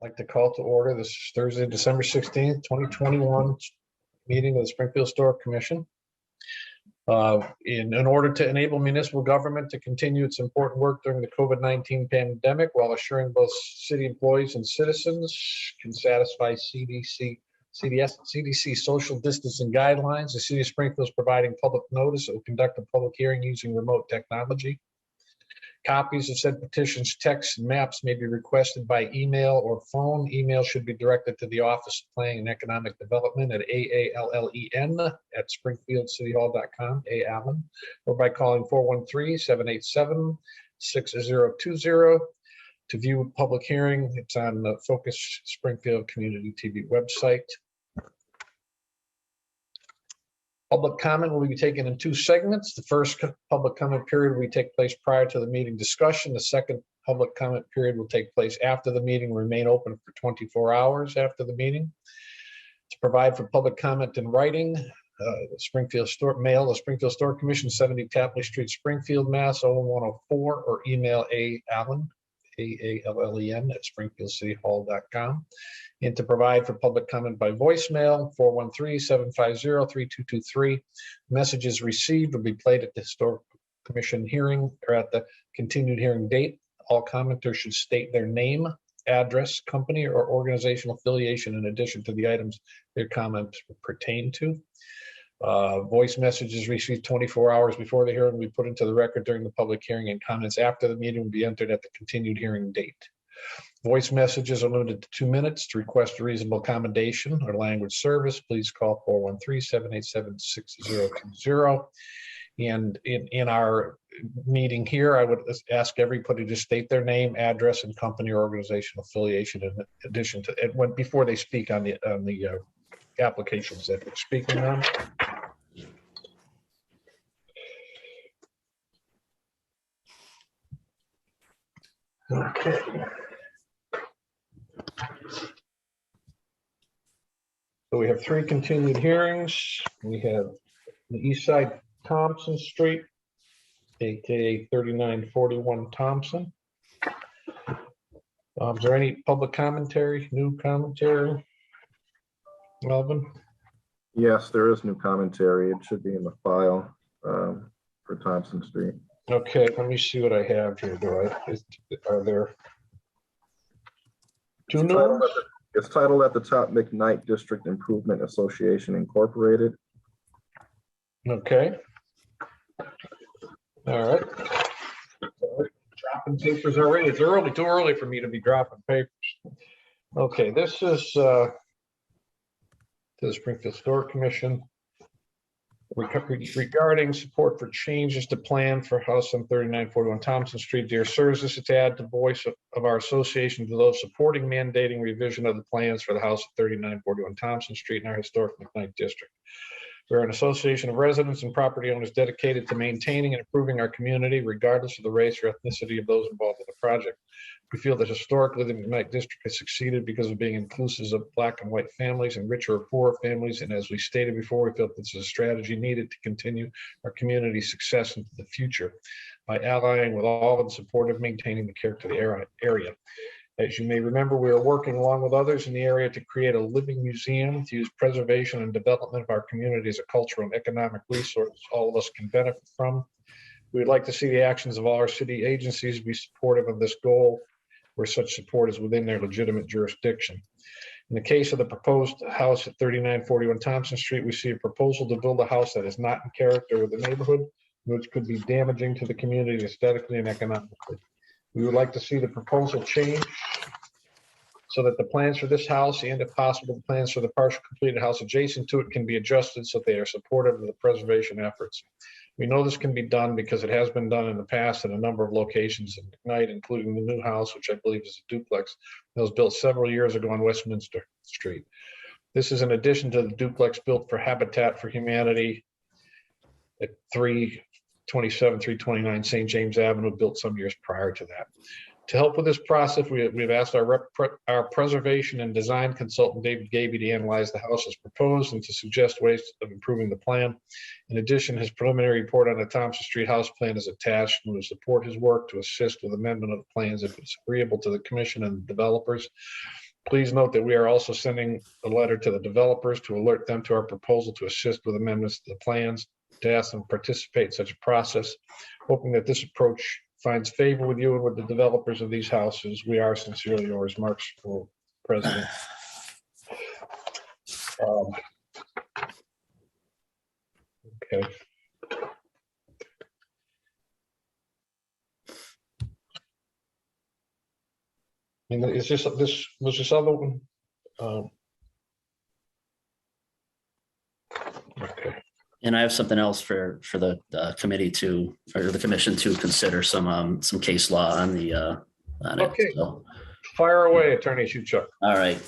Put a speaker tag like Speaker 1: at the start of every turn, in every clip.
Speaker 1: I'd like to call to order this Thursday, December 16th, 2021 meeting of the Springfield Historic Commission. In order to enable municipal government to continue its important work during the COVID-19 pandemic while assuring both city employees and citizens can satisfy CDC social distancing guidelines, the city of Springfield is providing public notice. It will conduct a public hearing using remote technology. Copies of said petitions, texts, and maps may be requested by email or phone. Email should be directed to the Office of Planning and Economic Development at aallen@springfieldcityhall.com, A-Allen, or by calling 413-787-6020. To view a public hearing, it's on the Focus Springfield Community TV website. Public comment will be taken in two segments. The first public comment period will take place prior to the meeting discussion. The second public comment period will take place after the meeting, remain open for 24 hours after the meeting. To provide for public comment in writing, the Springfield Springfield Historic Commission, 70 Tapley Street, Springfield, Mass. 01104, or email Allen, A-A-L-L-E-N, at springfieldcityhall.com. And to provide for public comment by voicemail, 413-750-3223. Messages received will be played at the Historic Commission hearing or at the continued hearing date. All commenters should state their name, address, company, or organizational affiliation in addition to the items their comments pertain to. Voice messages received 24 hours before the hearing will be put into the record during the public hearing, and comments after the meeting will be entered at the continued hearing date. Voice messages are limited to 2 minutes. To request a reasonable accommodation or language service, please call 413-787-6020. And in our meeting here, I would ask everybody to state their name, address, and company or organizational affiliation in addition to it before they speak on the applications that they're speaking on. Okay. So we have 3 continued hearings. We have the East Side Thompson Street, aka 3941 Thompson. Is there any public commentary, new commentary? Melvin?
Speaker 2: Yes, there is new commentary. It should be in the file for Thompson Street.
Speaker 1: Okay, let me see what I have here. Are there 2 new ones?
Speaker 2: It's titled at the top, McKnight District Improvement Association Incorporated.
Speaker 1: Okay. All right. Dropping papers already. It's too early for me to be dropping papers. Okay, this is to the Springfield Historic Commission regarding support for changes to plan for house on 3941 Thompson Street. Dear sirs, this is to add the voice of our association to those supporting mandating revision of the plans for the house at 3941 Thompson Street in our historic McKnight district. We're an association of residents and property owners dedicated to maintaining and improving our community, regardless of the race or ethnicity of those involved in the project. We feel that historically the McKnight district has succeeded because of being inclusive of Black and white families and richer or poorer families. And as we stated before, we feel that this is a strategy needed to continue our community success into the future by allying with all in support of maintaining the character of the area. As you may remember, we are working along with others in the area to create a living museum to use preservation and development of our community as a cultural and economic resource all of us can benefit from. We would like to see the actions of all our city agencies be supportive of this goal, where such support is within their legitimate jurisdiction. In the case of the proposed house at 3941 Thompson Street, we see a proposal to build a house that is not in character with the neighborhood, which could be damaging to the community aesthetically and economically. We would like to see the proposal change so that the plans for this house and, if possible, the plans for the partial completed house adjacent to it can be adjusted so they are supportive of the preservation efforts. We know this can be done because it has been done in the past in a number of locations in McKnight, including the new house, which I believe is a duplex that was built several years ago on Westminster Street. This is in addition to the duplex built for Habitat for Humanity at 329 St. James Avenue, built some years prior to that. To help with this process, we've asked our preservation and design consultant, David Gaby, to analyze the house as proposed and to suggest ways of improving the plan. In addition, his preliminary report on the Thompson Street house plan is attached, and will support his work to assist with amendment of the plans if it's agreeable to the commission and the developers. Please note that we are also sending a letter to the developers to alert them to our proposal to assist with amendments to the plans, to ask them to participate in such a process, hoping that this approach finds favor with you and with the developers of these houses. We are sincerely yours, Mark, for President. Okay. I mean, is this other one? Okay.
Speaker 3: And I have something else for the committee to, or the commission to consider some case law on the on it.
Speaker 1: Okay.
Speaker 3: So,
Speaker 1: Fire away, Attorney Chuk.
Speaker 3: all right.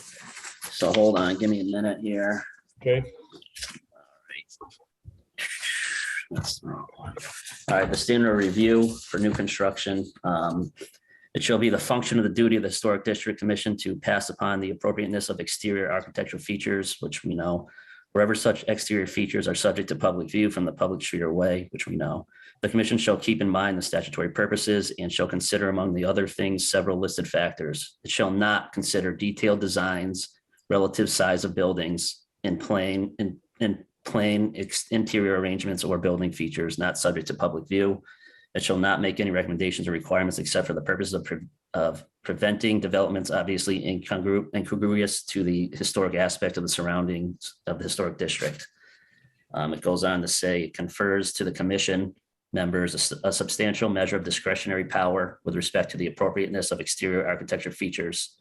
Speaker 3: So hold on, give me a minute here.
Speaker 1: Okay.
Speaker 3: That's the wrong one. All right, the standard review for new construction. It shall be the function of the duty of the Historic District Commission to pass upon the appropriateness of exterior architectural features, which we know. Wherever such exterior features are subject to public view from the public street or way, which we know. The commission shall keep in mind the statutory purposes and shall consider among the other things several listed factors. It shall not consider detailed designs, relative size of buildings, in plain interior arrangements or building features not subject to public view. It shall not make any recommendations or requirements except for the purposes of preventing developments obviously incongruous to the historic aspect of the surroundings of the historic district. It goes on to say it confers to the commission members a substantial measure of discretionary power with respect to the appropriateness of exterior architecture features.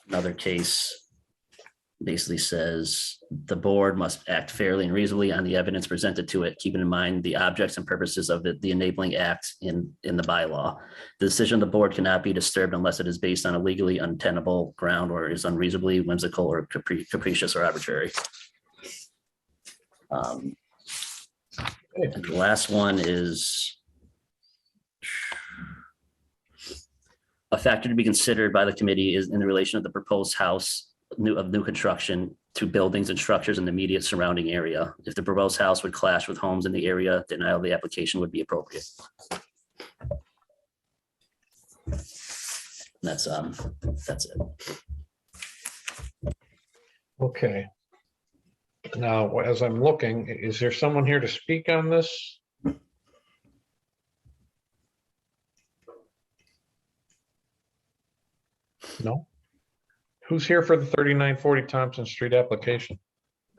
Speaker 3: Another case basically says the board must act fairly and reasonably on the evidence presented to it, keeping in mind the objects and purposes of the enabling act in the bylaw. The decision of the board cannot be disturbed unless it is based on a legally untenable ground or is unreasonably whimsical or capricious or arbitrary. And the last one is a factor to be considered by the committee is in the relation of the proposed house of new construction to buildings and structures in the immediate surrounding area. If the proposed house would clash with homes in the area, denial of the application would be appropriate. That's it.
Speaker 1: Okay. Now, as I'm looking, is there someone here to speak on this? No? Who's here for the 3940 Thompson Street application?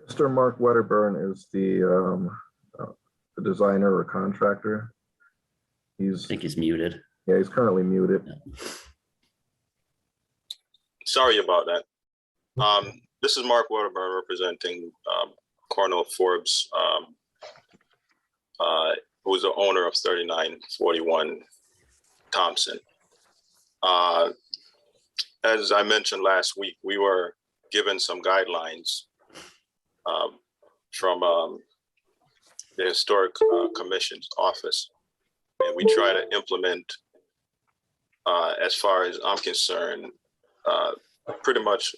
Speaker 2: Mr. Mark Wedderburn is the designer or contractor.
Speaker 3: I think he's muted.
Speaker 2: Yeah, he's currently muted.
Speaker 4: Sorry about that. This is Mark Waterburn representing Cornell Forbes, who is the owner of 3941 Thompson. As I mentioned last week, we were given some guidelines from the Historic Commission's office, and we try to implement, as far as I'm concerned, pretty much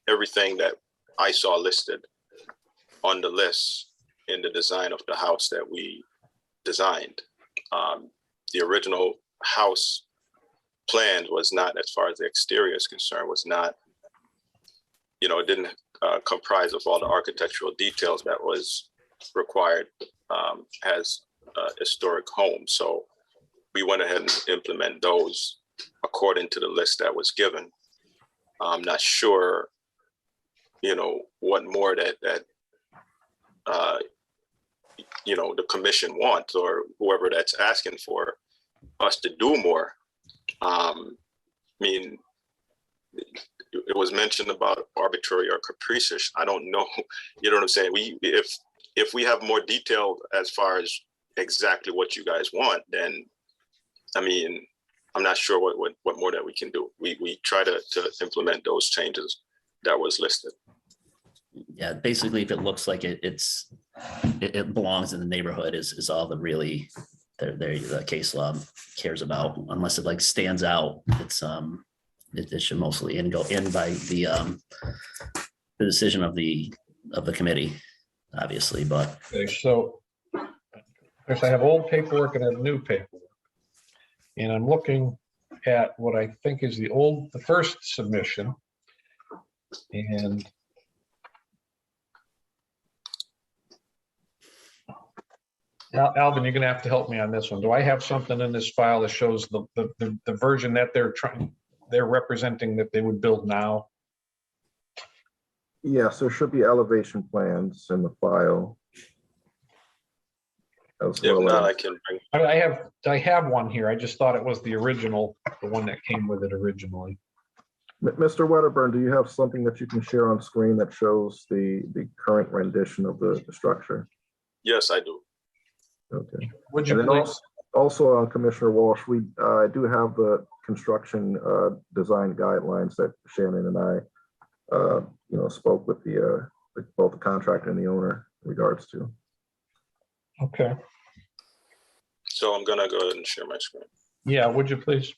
Speaker 4: everything that I saw listed on the list in the design of the house that we designed. The original house plan was not, as far as the exterior is concerned, was not, it didn't comprise of all the architectural details that was required as a historic home. So we went ahead and implement those according to the list that was given. I'm not sure, what more that the commission wants, or whoever that's asking for us to do more. I mean, it was mentioned about arbitrary or capricious. I don't know. You know what I'm saying? If we have more detail as far as exactly what you guys want, then, I mean, I'm not sure what more that we can do. We try to implement those changes that was listed.
Speaker 3: Yeah, basically, if it looks like it belongs in the neighborhood is all the really the case law cares about. Unless it like stands out, it should mostly go in by the decision of the committee, obviously. But
Speaker 1: Okay, so I have old paperwork and I have new paperwork. And I'm looking, at what I think is the first submission. And Alvin, you're gonna have to help me on this one. Do I have something in this file that shows the version that they're representing that they would build now?
Speaker 2: Yes, there should be elevation plans in the file. As
Speaker 4: If
Speaker 2: well
Speaker 4: not,
Speaker 2: as-
Speaker 4: I can bring,
Speaker 1: I have one here. I just thought it was the original, the one that came with it originally.
Speaker 2: Mr. Wedderburn, do you have something that you can share on screen that shows the current rendition of the structure?
Speaker 4: yes, I do.
Speaker 2: Okay.
Speaker 1: Would you
Speaker 2: And then
Speaker 1: please?
Speaker 2: also, Commissioner Walsh, we do have the construction design guidelines that Shannon and I, spoke with both the contractor and the owner in regards to.
Speaker 1: Okay.
Speaker 4: So I'm gonna go ahead and share my screen.
Speaker 1: Yeah, would you please?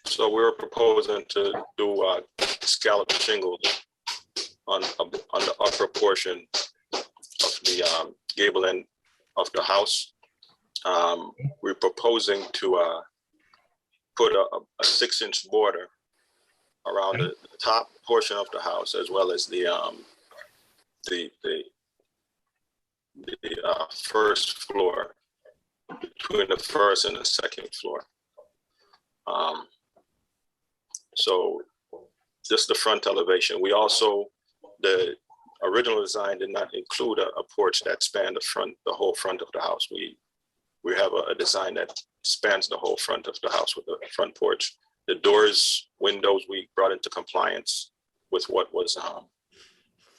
Speaker 4: So we're proposing to do scallop shingles on the upper portion of the gable end of the house. We're proposing to put a 6-inch border around the top portion of the house, as well as the first floor, between the first and the second floor. So just the front elevation. We also, the original design did not include a porch that spanned the whole front of the house. We have a design that spans the whole front of the house with the front porch. The doors, windows, we brought into compliance with what was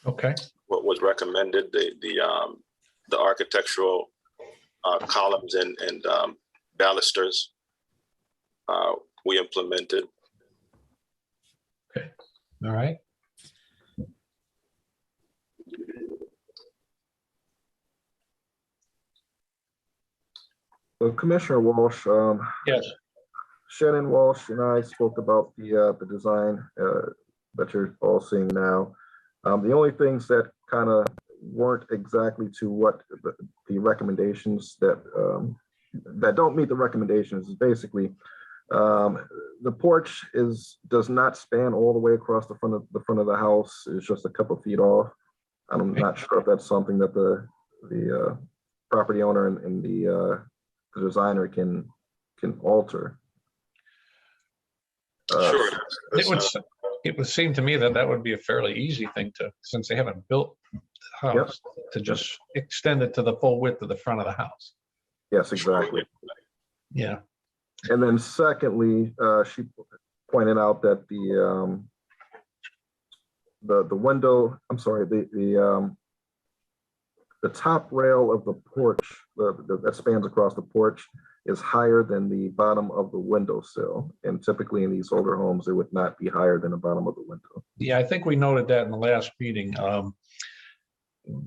Speaker 1: Okay.
Speaker 4: what was recommended. The architectural columns and balusters we implemented.
Speaker 1: All right.
Speaker 2: So Commissioner Walsh,
Speaker 1: Yes.
Speaker 2: Shannon Walsh and I spoke about the design that you're all seeing now. The only things that kind of weren't exactly to what the recommendations that don't meet the recommendations is basically the porch does not span all the way across the front of the house. It's just a couple feet off. I'm not sure if that's something that the property owner and the designer can alter.
Speaker 4: Sure.
Speaker 1: It would seem to me that would be a fairly easy thing since they haven't built the house, to just extend it to the full width of the front of the house.
Speaker 2: Yes, exactly.
Speaker 1: Yeah.
Speaker 2: And then secondly, she pointed out that the window, I'm sorry, the top rail of the porch that spans across the porch is higher than the bottom of the windowsill. And typically in these older homes, it would not be higher than the bottom of the window.
Speaker 1: Yeah, I think we noted that in the last meeting,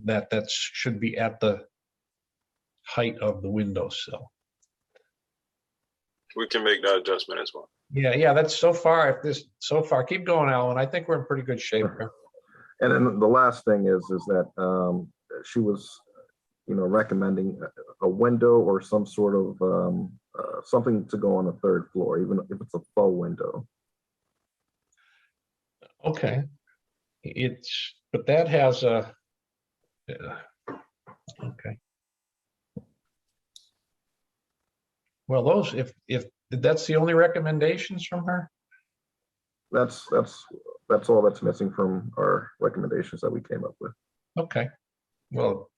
Speaker 1: that should be at the height of the windowsill.
Speaker 4: We can make that adjustment as well.
Speaker 1: Yeah, that's so far. Keep going, Alan. I think we're in pretty good shape here.
Speaker 2: And then the last thing is that she was, recommending a window or some sort of something to go on the third floor, even if it's a faux window.
Speaker 1: Okay. But that has a, okay. Well, those, if that's the only recommendations from her?
Speaker 2: That's all that's missing from our recommendations that we came up with.
Speaker 1: Okay. Well,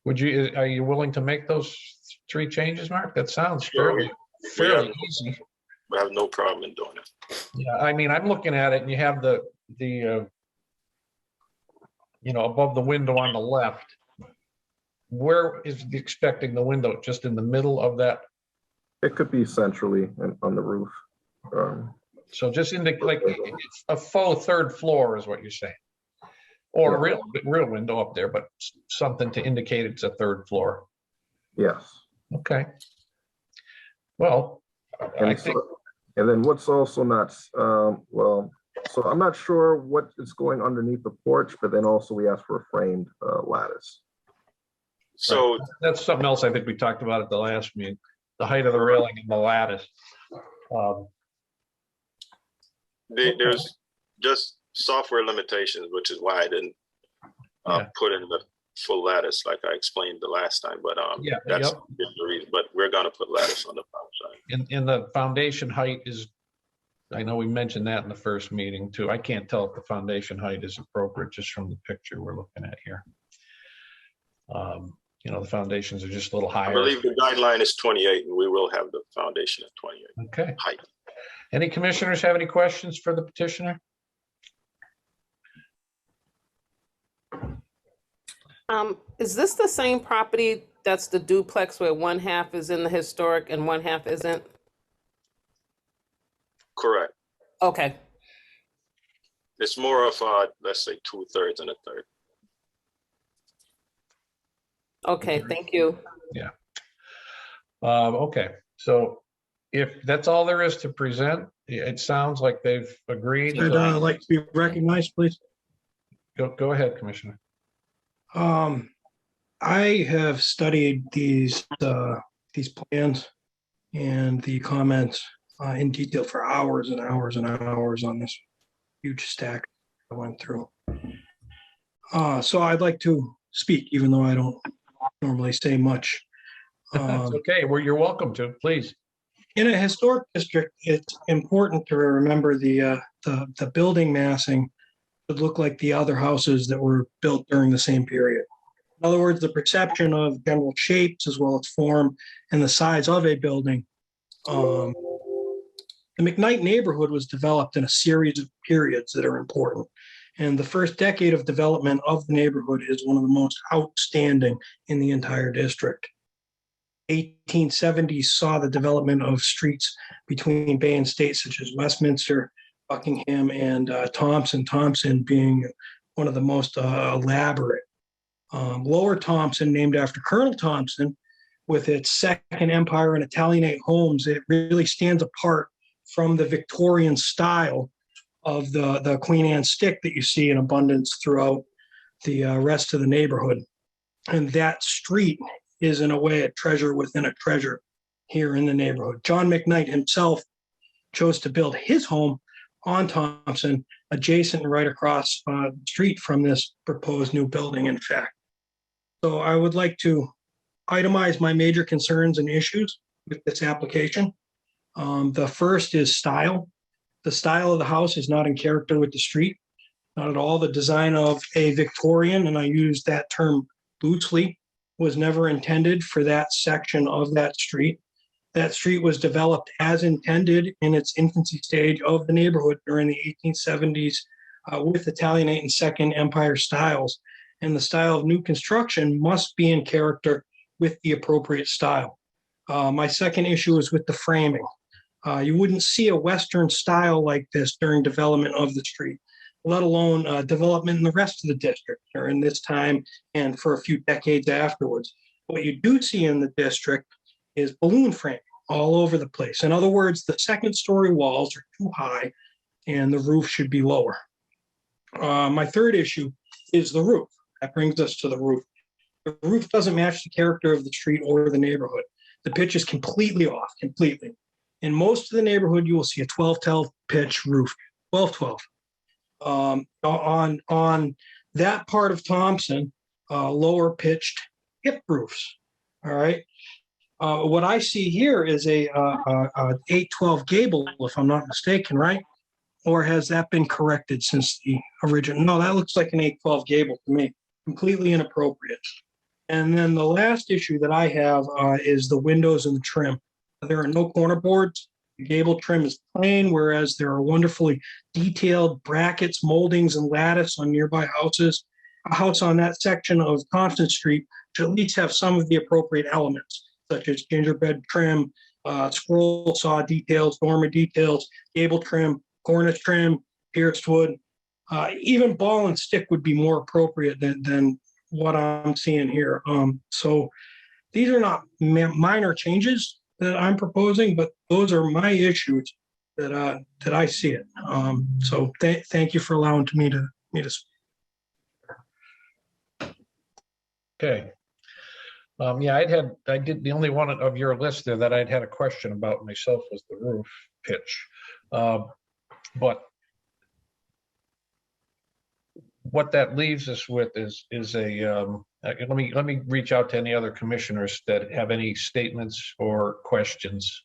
Speaker 1: are you willing to make those 3 changes, Mark? That sounds fairly easy.
Speaker 4: We have no problem in doing it.
Speaker 1: Yeah, I mean, I'm looking at it and you have the above the window on the left. Where is expecting the window? Just in the middle of that?
Speaker 2: It could be centrally and on the roof.
Speaker 1: So just like a faux third floor is what you're saying. Or a real window up there, but something to indicate it's a third floor.
Speaker 2: Yes.
Speaker 1: Okay. Well, I
Speaker 2: And
Speaker 1: think,
Speaker 2: so, and then what's also not, well, so I'm not sure what is going underneath the porch, but then also we asked for a framed lattice.
Speaker 4: So
Speaker 1: that's something else I think we talked about at the last meeting, the height of the railing and the lattice.
Speaker 4: there's just software limitations, which is why I didn't put in the full lattice like I explained the last time. But
Speaker 1: Yeah,
Speaker 4: that's
Speaker 1: yep.
Speaker 4: the reason. But we're gonna put lattice on the outside.
Speaker 1: And the foundation height is, I know we mentioned that in the first meeting too. I can't tell if the foundation height is appropriate just from the picture we're looking at here. You know, the foundations are just a little
Speaker 4: I
Speaker 1: higher.
Speaker 4: believe the guideline is 28, and we will have the foundation at 28
Speaker 1: Okay.
Speaker 4: height.
Speaker 1: Any commissioners have any questions for the petitioner?
Speaker 5: Is this the same property that's the duplex where one half is in the historic and one half isn't?
Speaker 4: Correct.
Speaker 5: Okay,
Speaker 4: It's more of let's say 2/3 and a third.
Speaker 5: okay, thank you.
Speaker 1: Okay, so if that's all there is to present, it sounds like they've agreed.
Speaker 6: I'd like to be recognized, please.
Speaker 1: Go ahead, Commissioner.
Speaker 6: I have studied these plans and the comments in detail for hours and hours and hours on this huge stack I went through. So I'd like to speak, even though I don't normally say much.
Speaker 1: That's okay. Well, you're welcome to, please.
Speaker 6: In a historic district, it's important to remember the building massing would look like the other houses that were built during the same period. In other words, the perception of general shapes as well as form and the size of a building. The McKnight neighborhood was developed in a series of periods that are important. And the first decade of development of the neighborhood is one of the most outstanding in the entire district. 1870s saw the development of streets between Bay and State, such as Westminster, Buckingham, and Thompson being one of the most elaborate. Lower Thompson, named after Colonel Thompson, with its Second Empire and Italianate homes, it really stands apart from the Victorian style of the Queen Anne stick that you see in abundance throughout the rest of the neighborhood. And that street is, in a way, a treasure within a treasure here in the neighborhood. John McKnight himself chose to build his home on Thompson, adjacent and right across the street from this proposed new building, in fact. So I would like to itemize my major concerns and issues with this application. The first is style. The style of the house is not in character with the street, not at all. The design of a Victorian, and I use that term loosely, was never intended for that section of that street. That street was developed as intended in its infancy stage of the neighborhood during the 1870s with Italianate and Second Empire styles. And the style of new construction must be in character with the appropriate style. My second issue is with the framing. You wouldn't see a Western style like this during development of the street, let alone development in the rest of the district during this time and for a few decades afterwards. What you do see in the district is balloon framing all over the place. In other words, the second-story walls are too high and the roof should be lower. My third issue is the roof. That brings us to the roof. The roof doesn't match the character of the street or the neighborhood. The pitch is completely off, completely. In most of the neighborhood, you will see a 12-12 pitch roof, 12-12. On that part of Thompson, lower pitched hip roofs. All right. What I see here is a 8-12 gable, if I'm not mistaken, right? Or has that been corrected since the original? No, that looks like an 8-12 gable to me. Completely inappropriate. And then the last issue that I have is the windows and the trim. There are no corner boards. The gable trim is plain, whereas there are wonderfully detailed brackets, moldings, and lattice on nearby houses. A house on that section of Thompson Street should at least have some of the appropriate elements, such as gingerbread trim, scroll saw details, dormer details, gable trim, cornice trim, pierced wood. Even ball and stick would be more appropriate than what I'm seeing here. So these are not minor changes. that I'm proposing, but those are my issues that I see it. So thank you for allowing me to speak.
Speaker 1: Okay. Yeah, I did, the only one of your list there that I'd had a question about myself was the roof pitch. But what that leaves us with is let me reach out to any other commissioners that have any statements or questions.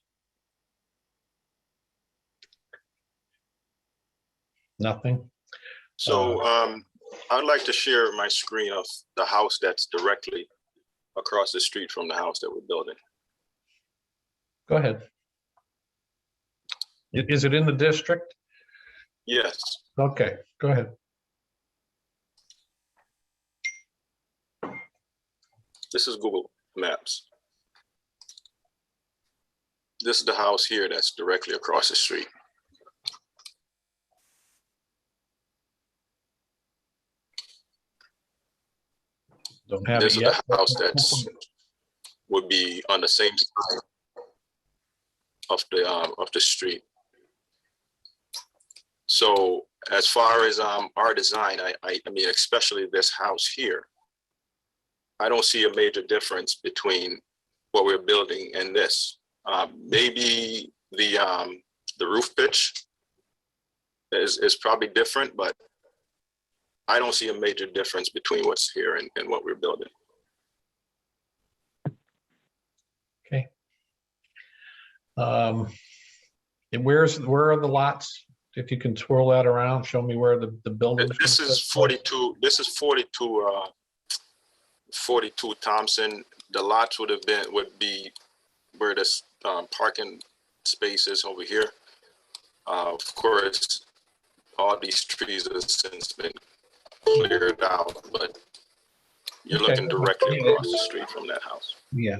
Speaker 1: Nothing?
Speaker 4: So I'd like to share my screen of the house that's directly across the street from the house that we're building.
Speaker 1: Go ahead. Is it in the district?
Speaker 4: Yes.
Speaker 1: Okay, go ahead.
Speaker 4: This is Google Maps. This is the house here that's directly across the street.
Speaker 1: Don't have
Speaker 4: This
Speaker 1: it
Speaker 4: is
Speaker 1: yet.
Speaker 4: the house that's would be on the same side of the street. So as far as our design, I mean, especially this house here, I don't see a major difference between what we're building and this. Maybe the roof pitch is probably different, but I don't see a major difference between what's here and what we're building.
Speaker 1: Okay. And where are the lots? If you can twirl that around, show me where the building.
Speaker 4: This is 42. This is 42 Thompson. The lots would be where this parking space is over here. Of course, all these trees have since been cleared out, but you're looking directly across the street from that house.
Speaker 1: Yeah.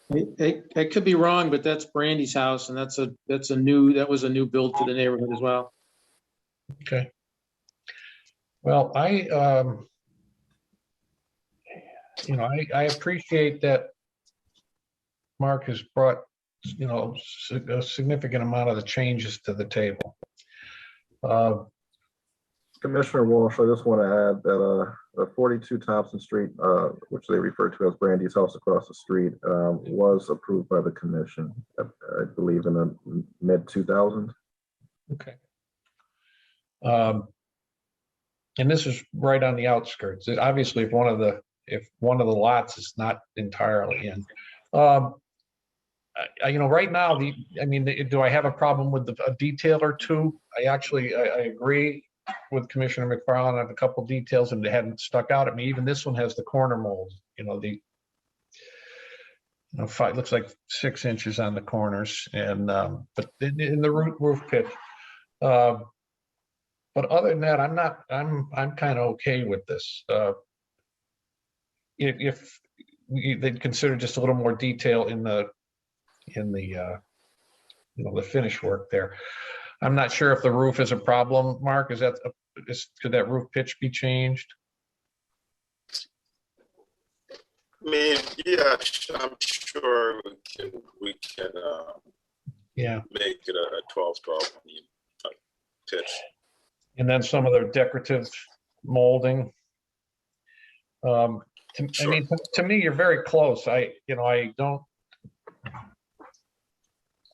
Speaker 7: I could be wrong, but that's Brandy's house, and that was a new build for the neighborhood as well.
Speaker 1: Okay. Well, I appreciate that Mark has brought, a significant amount of the changes to the table.
Speaker 2: Commissioner Walsh, I just want to add that 42 Thompson Street, which they refer to as Brandy's house across the street, was approved by the commission, I believe in the mid-2000s.
Speaker 1: Okay. And this is right on the outskirts. Obviously, if one of the lots is not entirely in. Right now, do I have a problem with a detail or two? I agree with Commissioner McFarland on a couple details, and they hadn't stuck out at me. Even this one has the corner mold, looks like 6 inches on the corners, and but in the roof pitch. But other than that, I'm kind of okay with this. If they'd consider just a little more detail in the finish work there. I'm not sure if the roof is a problem, Mark. Could that roof pitch be changed?
Speaker 4: I mean, yeah, I'm sure we can make it a 12-12 pitch.
Speaker 1: And then some of the decorative molding. Sure. I mean, to me, you're very close.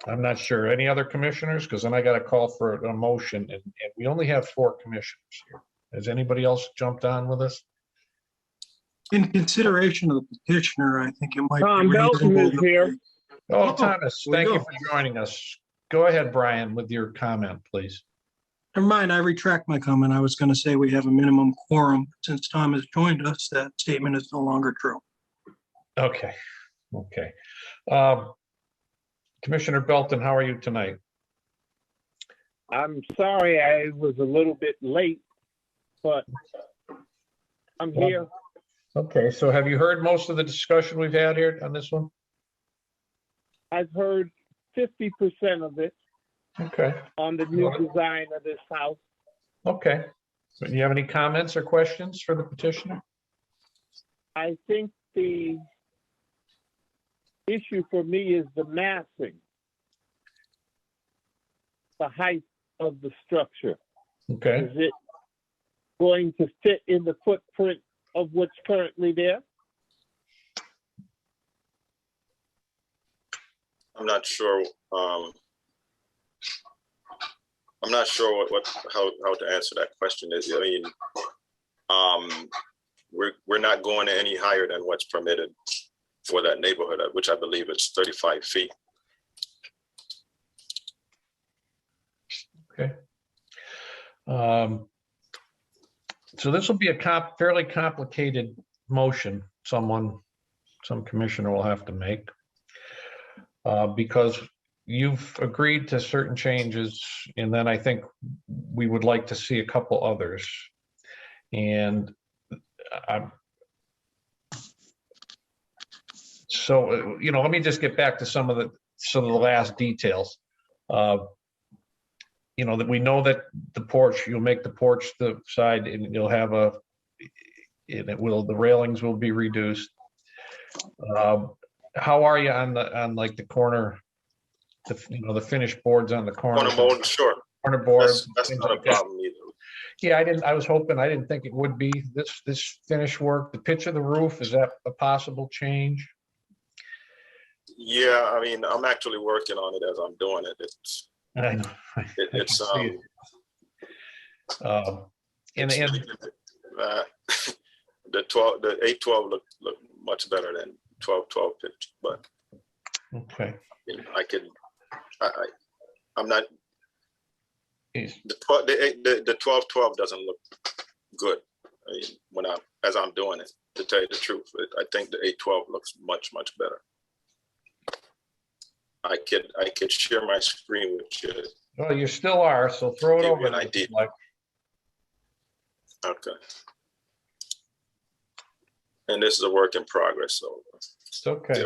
Speaker 1: I'm not sure. Any other commissioners? Because then I got a call for a motion, and we only have 4 commissioners here. Has anybody else jumped on with us?
Speaker 6: In consideration of the petitioner, I think it might
Speaker 8: Tom
Speaker 6: be
Speaker 8: Belton is here.
Speaker 1: Oh, Thomas, thank you for joining us. Go ahead, Brian, with your comment, please.
Speaker 6: Never mind, I retract my comment. I was going to say we have a minimum quorum. Since Tom has joined us, that statement is no longer true.
Speaker 1: Okay. Commissioner Belton, how are you tonight?
Speaker 8: I'm sorry I was a little bit late, but I'm here.
Speaker 1: Okay, so have you heard most of the discussion we've had here on this one?
Speaker 8: I've heard 50% of it
Speaker 1: Okay.
Speaker 8: on the new design of this house.
Speaker 1: Okay. So do you have any comments or questions for the petitioner?
Speaker 8: I think the issue for me is the massing, the height of the structure.
Speaker 1: Okay.
Speaker 8: Is it going to fit in the footprint of what's currently there?
Speaker 4: I'm not sure. I'm not sure how to answer that question. Is I mean, we're not going any higher than what's permitted for that neighborhood, which I believe is 35 feet.
Speaker 1: Okay. So this will be a fairly complicated motion some commissioner will have to make because you've agreed to certain changes, and then I think we would like to see a couple others. And so, let me just get back to some of the last details. That we know that the porch, you'll make the porch the side, and you'll have the railings will be reduced. How are you on like the corner, the finished boards on the corner?
Speaker 4: Corner mold, sure.
Speaker 1: Corner boards.
Speaker 4: That's not a problem either.
Speaker 1: Yeah, I didn't think it would be this finish work. The pitch of the roof, is that a possible change?
Speaker 4: Yeah, I mean, I'm actually working on it as I'm doing it.
Speaker 1: I know.
Speaker 4: It's the 812 look much better than 1212 pitch, but
Speaker 1: okay.
Speaker 4: I'm not. The 1212 doesn't look good. I mean, as I'm doing it, to tell you the truth, I think the 812 looks much better. I could share my screen with you.
Speaker 1: Well, you still are, so throw it over.
Speaker 4: And I did. Okay. And this is a work in progress, so
Speaker 1: it's okay.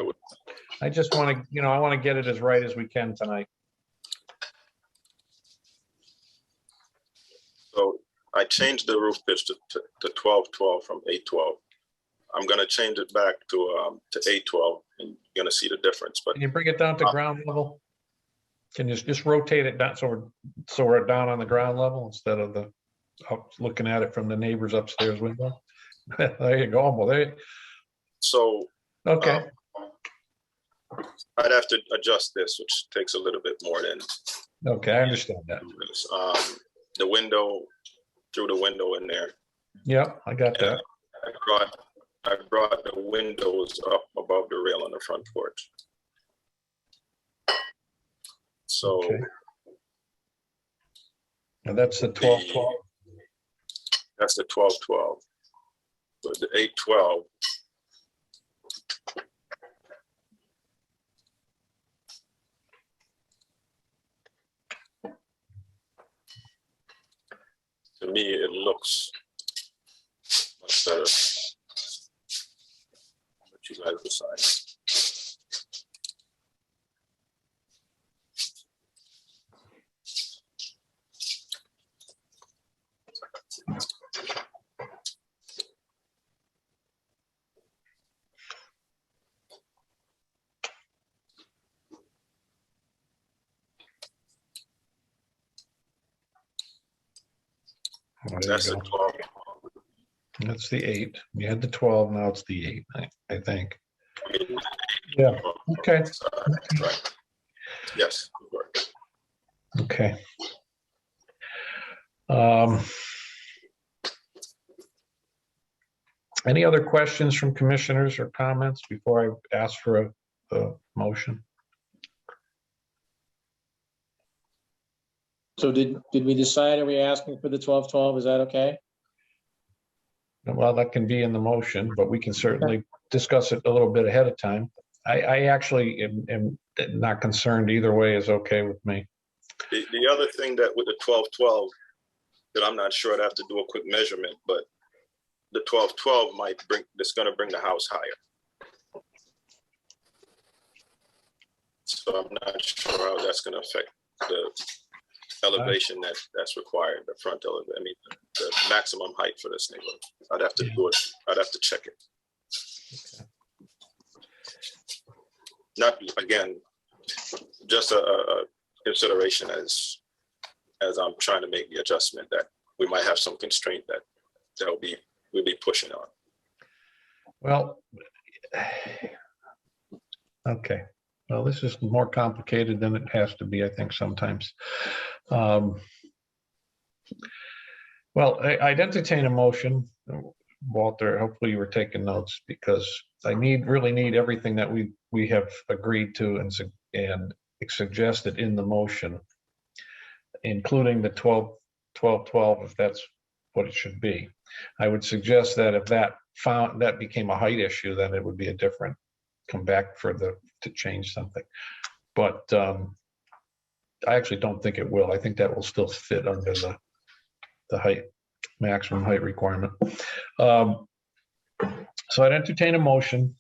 Speaker 1: I just want to, I want to get it as right as we can tonight.
Speaker 4: So I changed the roof pitch to 1212 from 812. I'm going to change it back to 812, and you're going to see the difference. But
Speaker 1: can you bring it down to ground level? Can you just rotate it down so we're down on the ground level instead of looking at it from the neighbor's upstairs window? There you go. Well,
Speaker 4: so
Speaker 1: okay.
Speaker 4: I'd have to adjust this, which takes a little bit more than.
Speaker 1: Okay, I understand that.
Speaker 4: The window, through the window in there.
Speaker 1: Yep, I got that.
Speaker 4: I brought the windows up above the rail on the front porch. So.
Speaker 1: Okay. And that's the 1212.
Speaker 4: That's the 1212. But the 812. To me, it looks much better. But you guys decide. That's the 12.
Speaker 1: That's the 8. You had the 12, now it's the 8, I think. Yeah, okay.
Speaker 4: Right. Yes.
Speaker 1: Okay. Any other questions from commissioners or comments before I ask for a motion?
Speaker 7: So did we decide, are we asking for the 1212? Is that okay?
Speaker 1: Well, that can be in the motion, but we can certainly discuss it a little bit ahead of time. I actually am not concerned either way is okay with me.
Speaker 4: The other thing that with the 1212 that I'm not sure, I'd have to do a quick measurement, but the 1212 might bring, it's going to bring the house higher. So I'm not sure how that's going to affect the elevation that's required, the front elevation. I mean, the maximum height for this neighborhood. I'd have to do it. I'd have to check it. not, again, just a consideration as I'm trying to make the adjustment that we might have some constraint that we'll be pushing on.
Speaker 1: Well, okay. Well, this is more complicated than it has to be, I think, sometimes. Well, I'd entertain a motion, Walter. Hopefully you were taking notes, because I really need everything that we have agreed to and suggested in the motion, including the 12, if that's what it should be. I would suggest that if that became a height issue, then it would be a different, come back to change something. But I actually don't think it will. I think that will still fit under the height, maximum height requirement. So I'd entertain a motion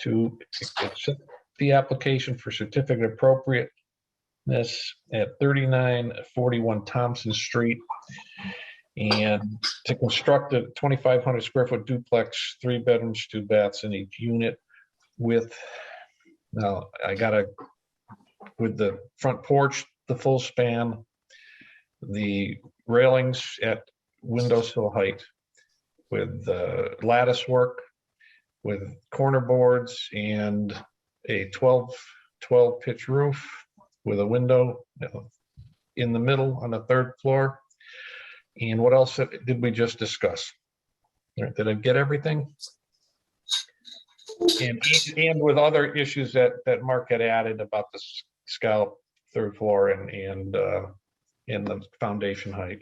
Speaker 1: to accept the application for certificate of appropriateness at 3941 Thompson Street, and to construct a 2,500 square foot duplex, 3 bedrooms, 2 baths in each unit, with, now with the front porch, the full span, the railings at windowsill height, with lattice work, with corner boards, and a 12 pitch roof with a window in the middle on the 3rd floor. And what else did we just discuss? Did I get everything? And with other issues that Mark had added about the scallop 3rd floor and the foundation height.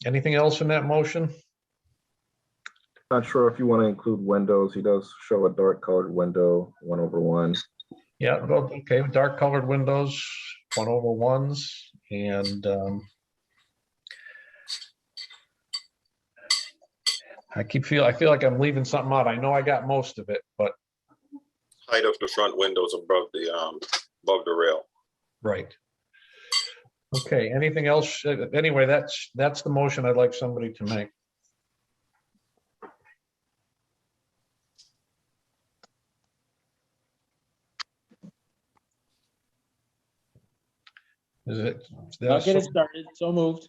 Speaker 1: Anything else in that motion?
Speaker 2: Not sure if you want to include windows. He does show a dark colored window, 1/1.
Speaker 1: Yeah, well, okay, dark colored windows, 1/1s, and I feel like I'm leaving something out. I know I got most of it, but
Speaker 4: Height of the front windows above the rail.
Speaker 1: right. Okay, anything else? Anyway, that's the motion I'd like somebody to make. Is it?
Speaker 7: I'll get it started. So moved.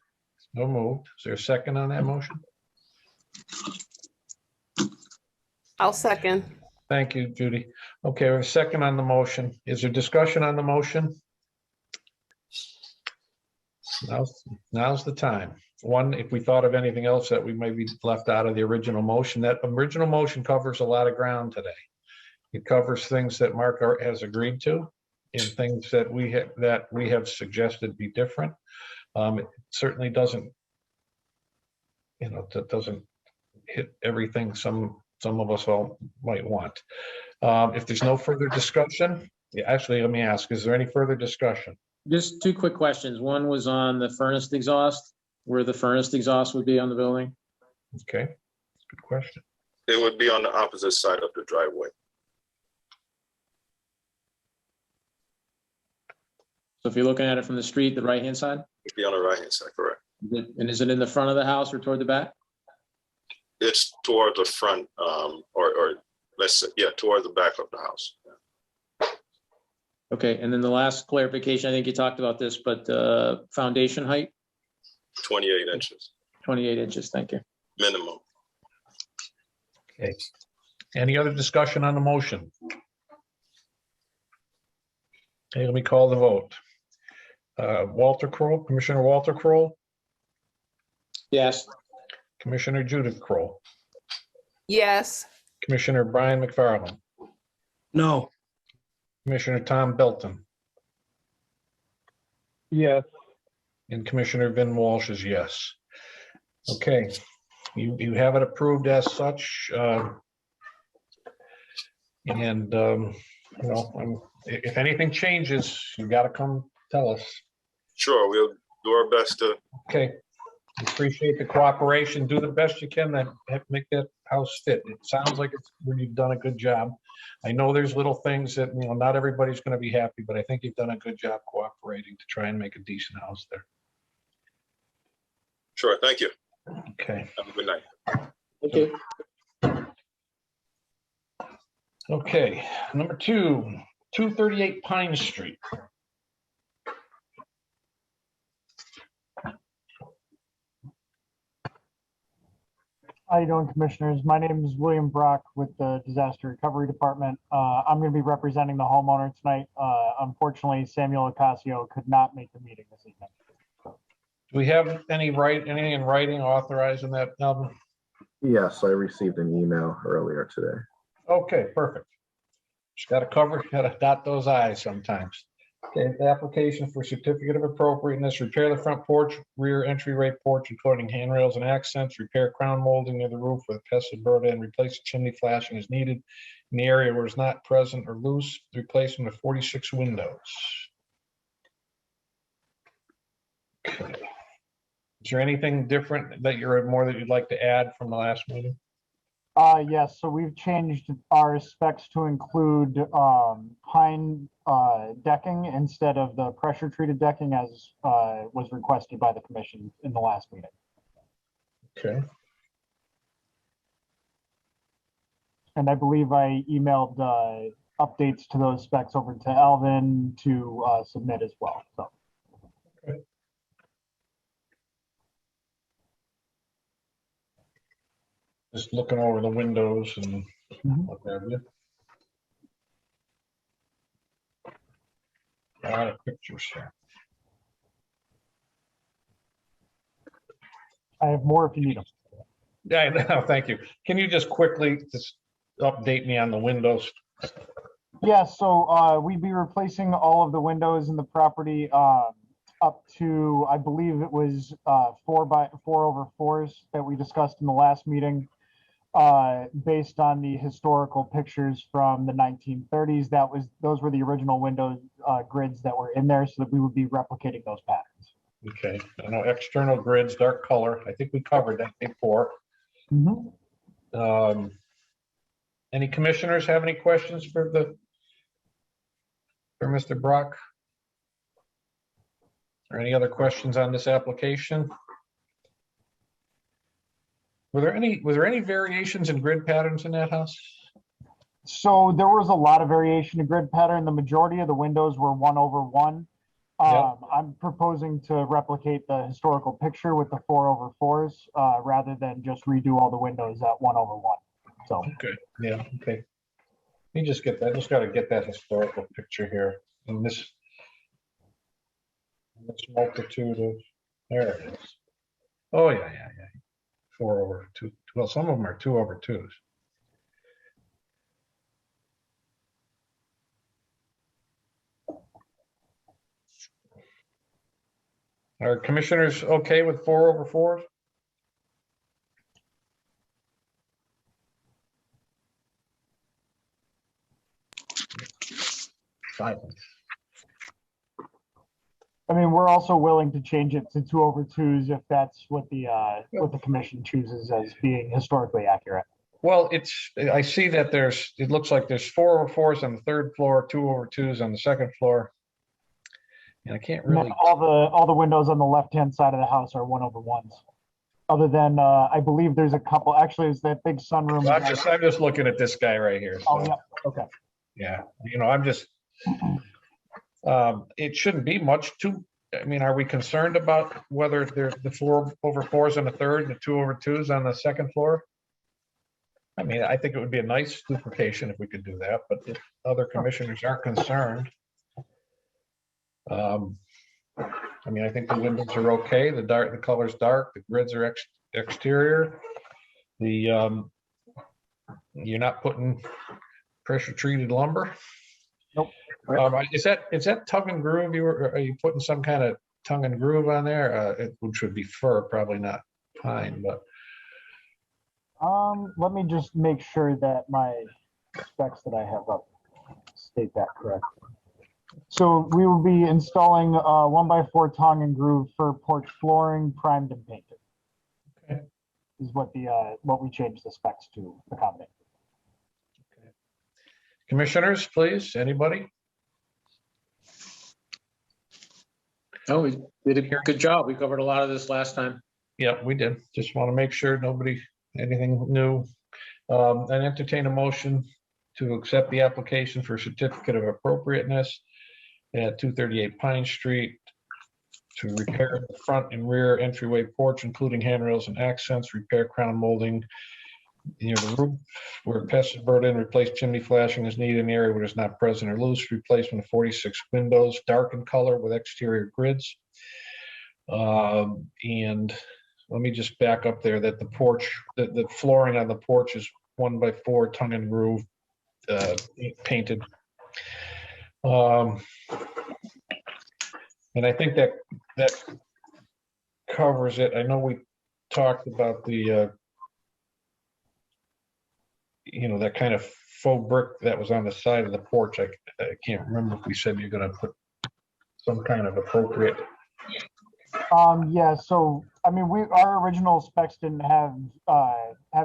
Speaker 1: No moved. Is there a second on that motion?
Speaker 5: I'll second.
Speaker 1: Thank you, Judy. Okay, we have a second on the motion. Is there discussion on the motion? Now's the time. One, if we thought of anything else that we maybe left out of the original motion, that original motion covers a lot of ground today. It covers things that Mark has agreed to, and things that we have suggested be different. It certainly doesn't, that doesn't hit everything some of us all might want. If there's no further discussion, actually, let me ask, is there any further discussion?
Speaker 7: Just 2 quick questions. One was on the furnace exhaust, where the furnace exhaust would be on the building.
Speaker 1: Okay, good question.
Speaker 4: It would be on the opposite side of the driveway.
Speaker 7: So if you're looking at it from the street, the right-hand side?
Speaker 4: It'd be on the right-hand side, correct?
Speaker 7: And is it in the front of the house or toward the back?
Speaker 4: It's toward the front, or let's say, yeah, toward the back of the house.
Speaker 7: Okay, and then the last clarification, I think you talked about this, but foundation height,
Speaker 4: 28 inches
Speaker 7: 28 inches, thank you.
Speaker 4: minimum.
Speaker 1: Okay. Any other discussion on the motion? Okay, let me call the vote. Walter Kroll, Commissioner Walter Kroll,
Speaker 7: Yes.
Speaker 1: Commissioner Judith Kroll,
Speaker 5: Yes.
Speaker 1: Commissioner Brian McFarland,
Speaker 6: No.
Speaker 1: Commissioner Tom Belton,
Speaker 8: Yes.
Speaker 1: and Commissioner Vin Walsh is yes. Okay, you have it approved as such. If anything changes, you got to come tell us.
Speaker 4: Sure, we'll do our best to.
Speaker 1: Okay, appreciate the cooperation. Do the best you can to make that house fit. It sounds like you've done a good job. I know there's little things that, not everybody's going to be happy, but I think you've done a good job cooperating to try and make a decent house there.
Speaker 4: Sure, thank you.
Speaker 1: Okay.
Speaker 4: Have a good night.
Speaker 7: Thank you.
Speaker 1: Okay, number 238 Pine Street.
Speaker 9: How you doing, commissioners? My name is William Brock with the Disaster Recovery Department. I'm going to be representing the homeowner tonight. Unfortunately, Samuel Ocasio could not make the meeting this evening.
Speaker 1: Do we have anything in writing authorizing that, Alvin?
Speaker 2: Yes, I received an email earlier today.
Speaker 1: Okay, perfect. Just got to cover, got to dot those i's sometimes. Okay, the application for certificate of appropriateness, repair the front porch, rear entryway porch, including handrails and accents, repair crown molding near the roof with pest and burn in, replace the chimney flashing as needed in the area where it's not present or loose, replacement of 46 windows. Okay. Is there anything different that you'd like to add from the last meeting?
Speaker 9: Yes, so we've changed our specs to include pine decking instead of the pressure treated decking as was requested by the commission in the last meeting.
Speaker 1: Okay.
Speaker 9: And I believe I emailed updates to those specs over to Alvin to submit as well. So.
Speaker 1: Okay. Just looking over the windows and what have you. A lot of pictures here.
Speaker 9: I have more if you need them.
Speaker 1: Yeah, no, thank you. Can you just quickly just update me on the windows?
Speaker 9: Yeah, so we'd be replacing all of the windows in the property up to, I believe it was 4x4/4s that we discussed in the last meeting. Based on the historical pictures from the 1930s, those were the original window grids that were in there, so that we would be replicating those patterns.
Speaker 1: Okay, I know external grids, dark color. I think we covered that before. Any commissioners have any questions for Mr. Brock? Or any other questions on this application? Was there any variations in grid patterns in that house?
Speaker 9: So there was a lot of variation in grid pattern. The majority of the windows were 1/1.
Speaker 1: Yeah.
Speaker 9: I'm proposing to replicate the historical picture with the 4/4s rather than just redo all the windows at 1/1. So.
Speaker 1: Okay. Yeah. Okay. Let me just get that. Just got to get that historical picture here. And this multitude of, there it is. Oh yeah. 4/2. Well, some of them are 2/2s. Are commissioners okay with 4/4s? Silence.
Speaker 9: I mean, we're also willing to change it to 2/2s if that's what the commission chooses as being historically accurate.
Speaker 1: Well, I see that it looks like there's 4/4s on the third floor, 2/2s on the second floor. And I can't really.
Speaker 9: All the windows on the left-hand side of the house are 1/1s. Other than, I believe there's a couple, actually it's that big sunroom.
Speaker 1: I'm just looking at this guy right here. So.
Speaker 9: Oh, yeah, okay.
Speaker 1: Yeah, I'm just, it shouldn't be much I mean, are we concerned about whether there's the 4/4s on the third and the 2/2s on the second floor? I mean, I think it would be a nice duplication if we could do that, but if other commissioners aren't concerned. I mean, I think the windows are okay. The color's dark, the grids are exterior. You're not putting pressure treated lumber.
Speaker 9: Nope.
Speaker 1: Is that tongue and groove? Are you putting some kind of tongue and groove on there? Which would be fir, probably not pine, but.
Speaker 9: Let me just make sure that my specs that I have up state that correctly. So we will be installing 1x4 tongue and groove for porch flooring, primed and painted.
Speaker 1: Okay.
Speaker 9: Is what we changed the specs to accommodate.
Speaker 1: Okay. Commissioners, please, anybody?
Speaker 7: Oh, we did a good job. We covered a lot of this last time.
Speaker 1: Yeah, we did. Just want to make sure anything new. And entertain a motion to accept the application for certificate of appropriateness at 238 Pine Street to repair the front and rear entryway porch, including handrails and accents, repair crown molding near the roof where pests are burnt in, replace chimney flashing as needed in the area where it's not present or loose, replacement of 46 windows, darken color with exterior grids. And let me just back up there that the porch, the flooring on the porch is 1x4 tongue and groove, painted. And I think that covers it. I know we talked about the, that kind of faux brick that was on the side of the porch. I can't remember if we said you're gonna put some kind of appropriate.
Speaker 9: Yeah, so, I mean, our original specs didn't have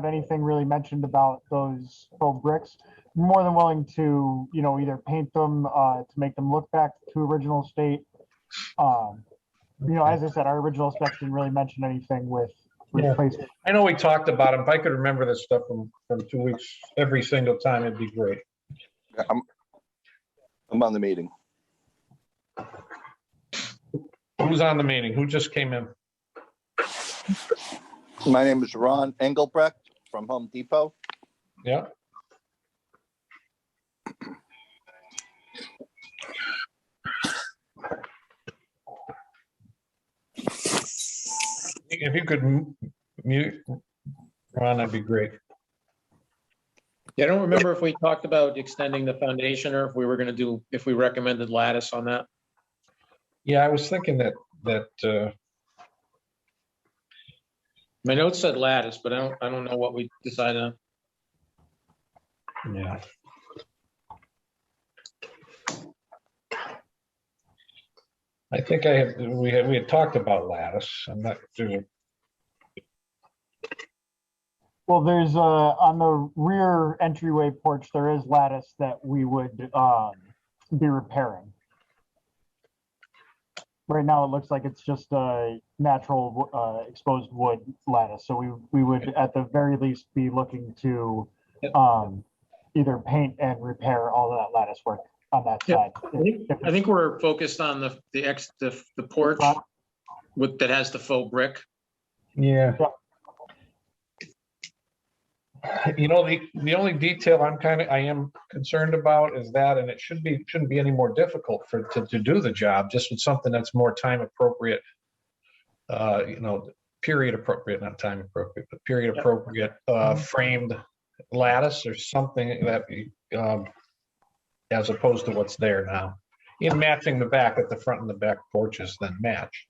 Speaker 9: anything really mentioned about those faux bricks. More than willing to, either paint them, to make them look back to original state. As I said, our original specs didn't really mention anything with replacement.
Speaker 1: I know we talked about them. If I could remember this stuff from 2 weeks, every single time, it'd be great.
Speaker 10: I'm on the meeting.
Speaker 1: Who's on the meeting? Who just came in?
Speaker 10: My name is Ron Engelbrecht from Home Depot.
Speaker 1: Yeah. If you could mute Ron, that'd be great.
Speaker 7: Yeah, I don't remember if we talked about extending the foundation or if we were gonna if we recommended lattice on that.
Speaker 1: Yeah, I was thinking that
Speaker 7: My notes said lattice, but I don't know what we decided on.
Speaker 1: yeah. I think we had talked about lattice. I'm not sure.
Speaker 9: Well, there's on the rear entryway porch, there is lattice that we would be repairing. Right now, it looks like it's just a natural exposed wood lattice. So we would at the very least be looking to either paint and repair all of that lattice work on that side.
Speaker 7: I think we're focused on the porch that has the faux brick.
Speaker 1: Yeah. The only detail I am concerned about is that, and it shouldn't be any more difficult to do the job, just with something that's more time appropriate, period appropriate, not time appropriate, but period appropriate, framed lattice or something that, as opposed to what's there now. In matching the back, at the front and the back porches then match.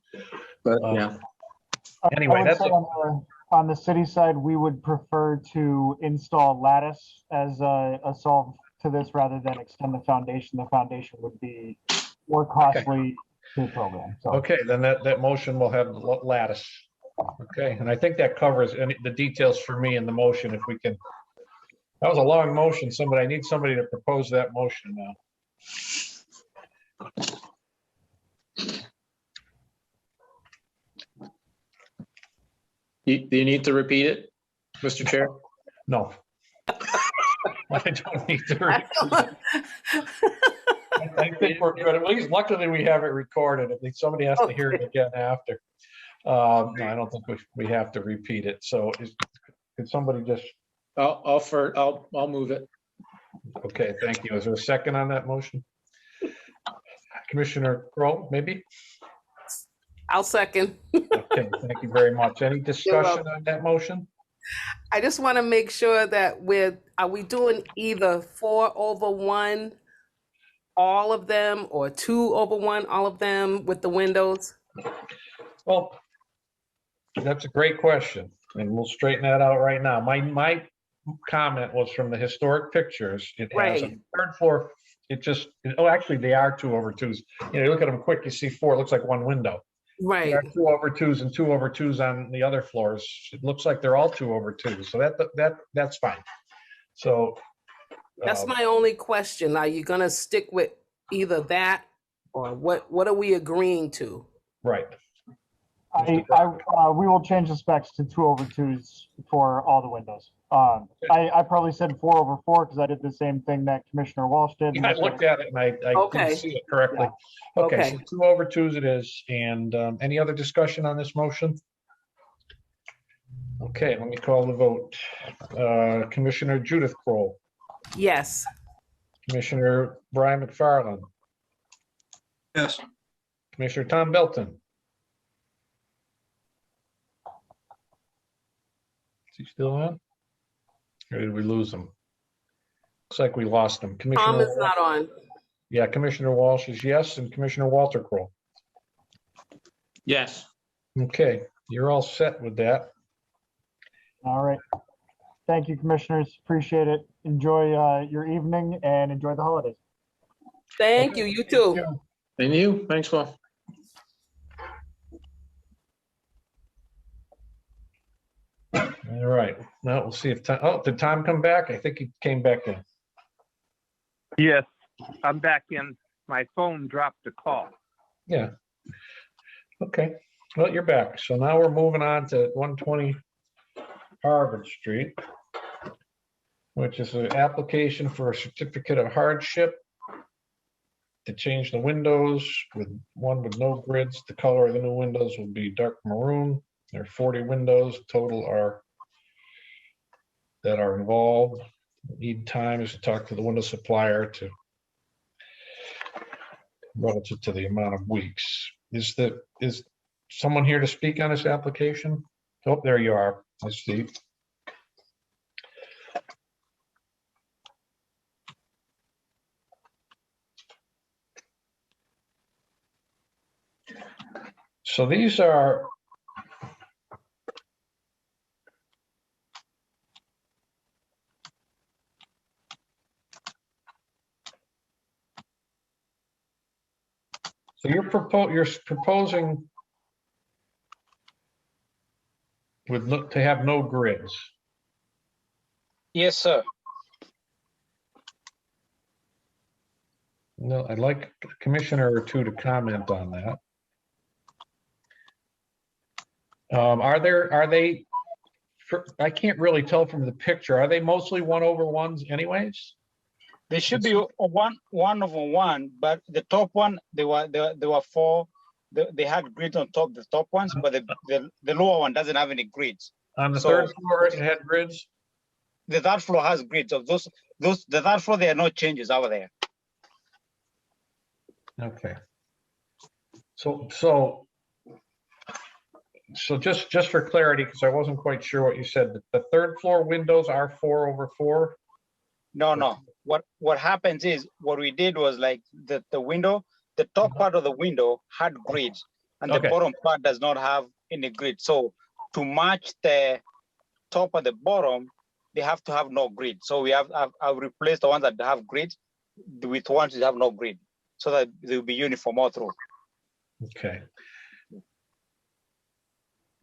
Speaker 7: But yeah.
Speaker 1: Anyway, that's
Speaker 9: on the city side, we would prefer to install lattice as a solve to this rather than extend the foundation. The foundation would be more costly to the program. So.
Speaker 1: Okay, then that motion will have lattice. Okay, and I think that covers the details for me in the motion. If we can, that was a long motion. I need somebody to propose that motion now.
Speaker 7: Do you need to repeat it, Mr. Chair?
Speaker 1: No. I don't need to repeat it. I think we're good. At least luckily we have it recorded. If somebody has to hear it again after. No, I don't think we have to repeat it. So could somebody just?
Speaker 7: I'll move it.
Speaker 1: Okay, thank you. Is there a second on that motion? Commissioner Crowe, maybe?
Speaker 5: I'll second.
Speaker 1: Okay, thank you very much. Any discussion on that motion?
Speaker 5: I just want to make sure that are we doing either 4/1, all of them, or 2/1, all of them with the windows?
Speaker 1: Well, that's a great question, and we'll straighten that out right now. My comment was from the historic pictures. It has a third floor. Actually, they are 2/2s. You look at them quick, you see 4. It looks like one window.
Speaker 5: Right.
Speaker 1: There are 2/2s and 2/2s on the other floors. It looks like they're all 2/2s. So that's fine. So
Speaker 5: that's my only question. Are you going to stick with either that, or what are we agreeing to?
Speaker 1: Right.
Speaker 9: We will change the specs to 2/2s for all the windows. I probably said 4/4 because I did the same thing that Commissioner Walsh did.
Speaker 1: I looked at it and I
Speaker 5: Okay.
Speaker 1: didn't see it correctly. Okay,
Speaker 5: Okay.
Speaker 1: so 2/2 it is. And any other discussion on this motion? Okay, let me call the vote. Commissioner Judith Kroll,
Speaker 5: Yes.
Speaker 1: Commissioner Brian McFarland,
Speaker 6: Yes.
Speaker 1: Commissioner Tom Belton. Is he still on? Or did we lose him? Looks like we lost him.
Speaker 5: Tom
Speaker 1: Commissioner,
Speaker 5: is not on.
Speaker 1: yeah, Commissioner Walsh is yes, and Commissioner Walter Kroll.
Speaker 7: Yes.
Speaker 1: Okay, you're all set with that.
Speaker 9: All right. Thank you, commissioners. Appreciate it. Enjoy your evening and enjoy the holidays.
Speaker 5: Thank you. You too.
Speaker 7: And you? Thanks, Paul.
Speaker 1: All right, now we'll see if Tom, oh, did Tom come back? I think he came back in.
Speaker 8: Yes, I'm back in. My phone dropped a call.
Speaker 1: Yeah. Okay, well, you're back. So now we're moving on to 120 Harvard Street, which is an application for a certificate of hardship to change the windows with one with no grids. The color of the new windows will be dark maroon. There are 40 windows total that are involved. Need time is to talk to the window supplier to relative to the amount of weeks. Is someone here to speak on this application? Oh, there you are. I see. So these are so you're proposing to have no grids.
Speaker 11: Yes, sir.
Speaker 1: No, I'd like a commissioner or two to comment on that. Are they, I can't really tell from the picture, are they mostly 1/1s anyways?
Speaker 11: They should be 1/1, but the top one, they were four. They had grids on top, the top ones, but the lower one doesn't have any grids.
Speaker 1: On the third floor, it had grids?
Speaker 11: The third floor has grids. Of the third floor, there are no changes over there.
Speaker 1: Okay. So just for clarity, because I wasn't quite sure what you said, the third floor windows are 4/4?
Speaker 11: No. What happens is, what we did was like the window, the top part of the window had grids, and the bottom part does not have any grid. So to match the top and the bottom, they have to have no grid. So I've replaced the ones that have grids with ones that have no grid, so that they'll be uniform all through.
Speaker 1: Okay.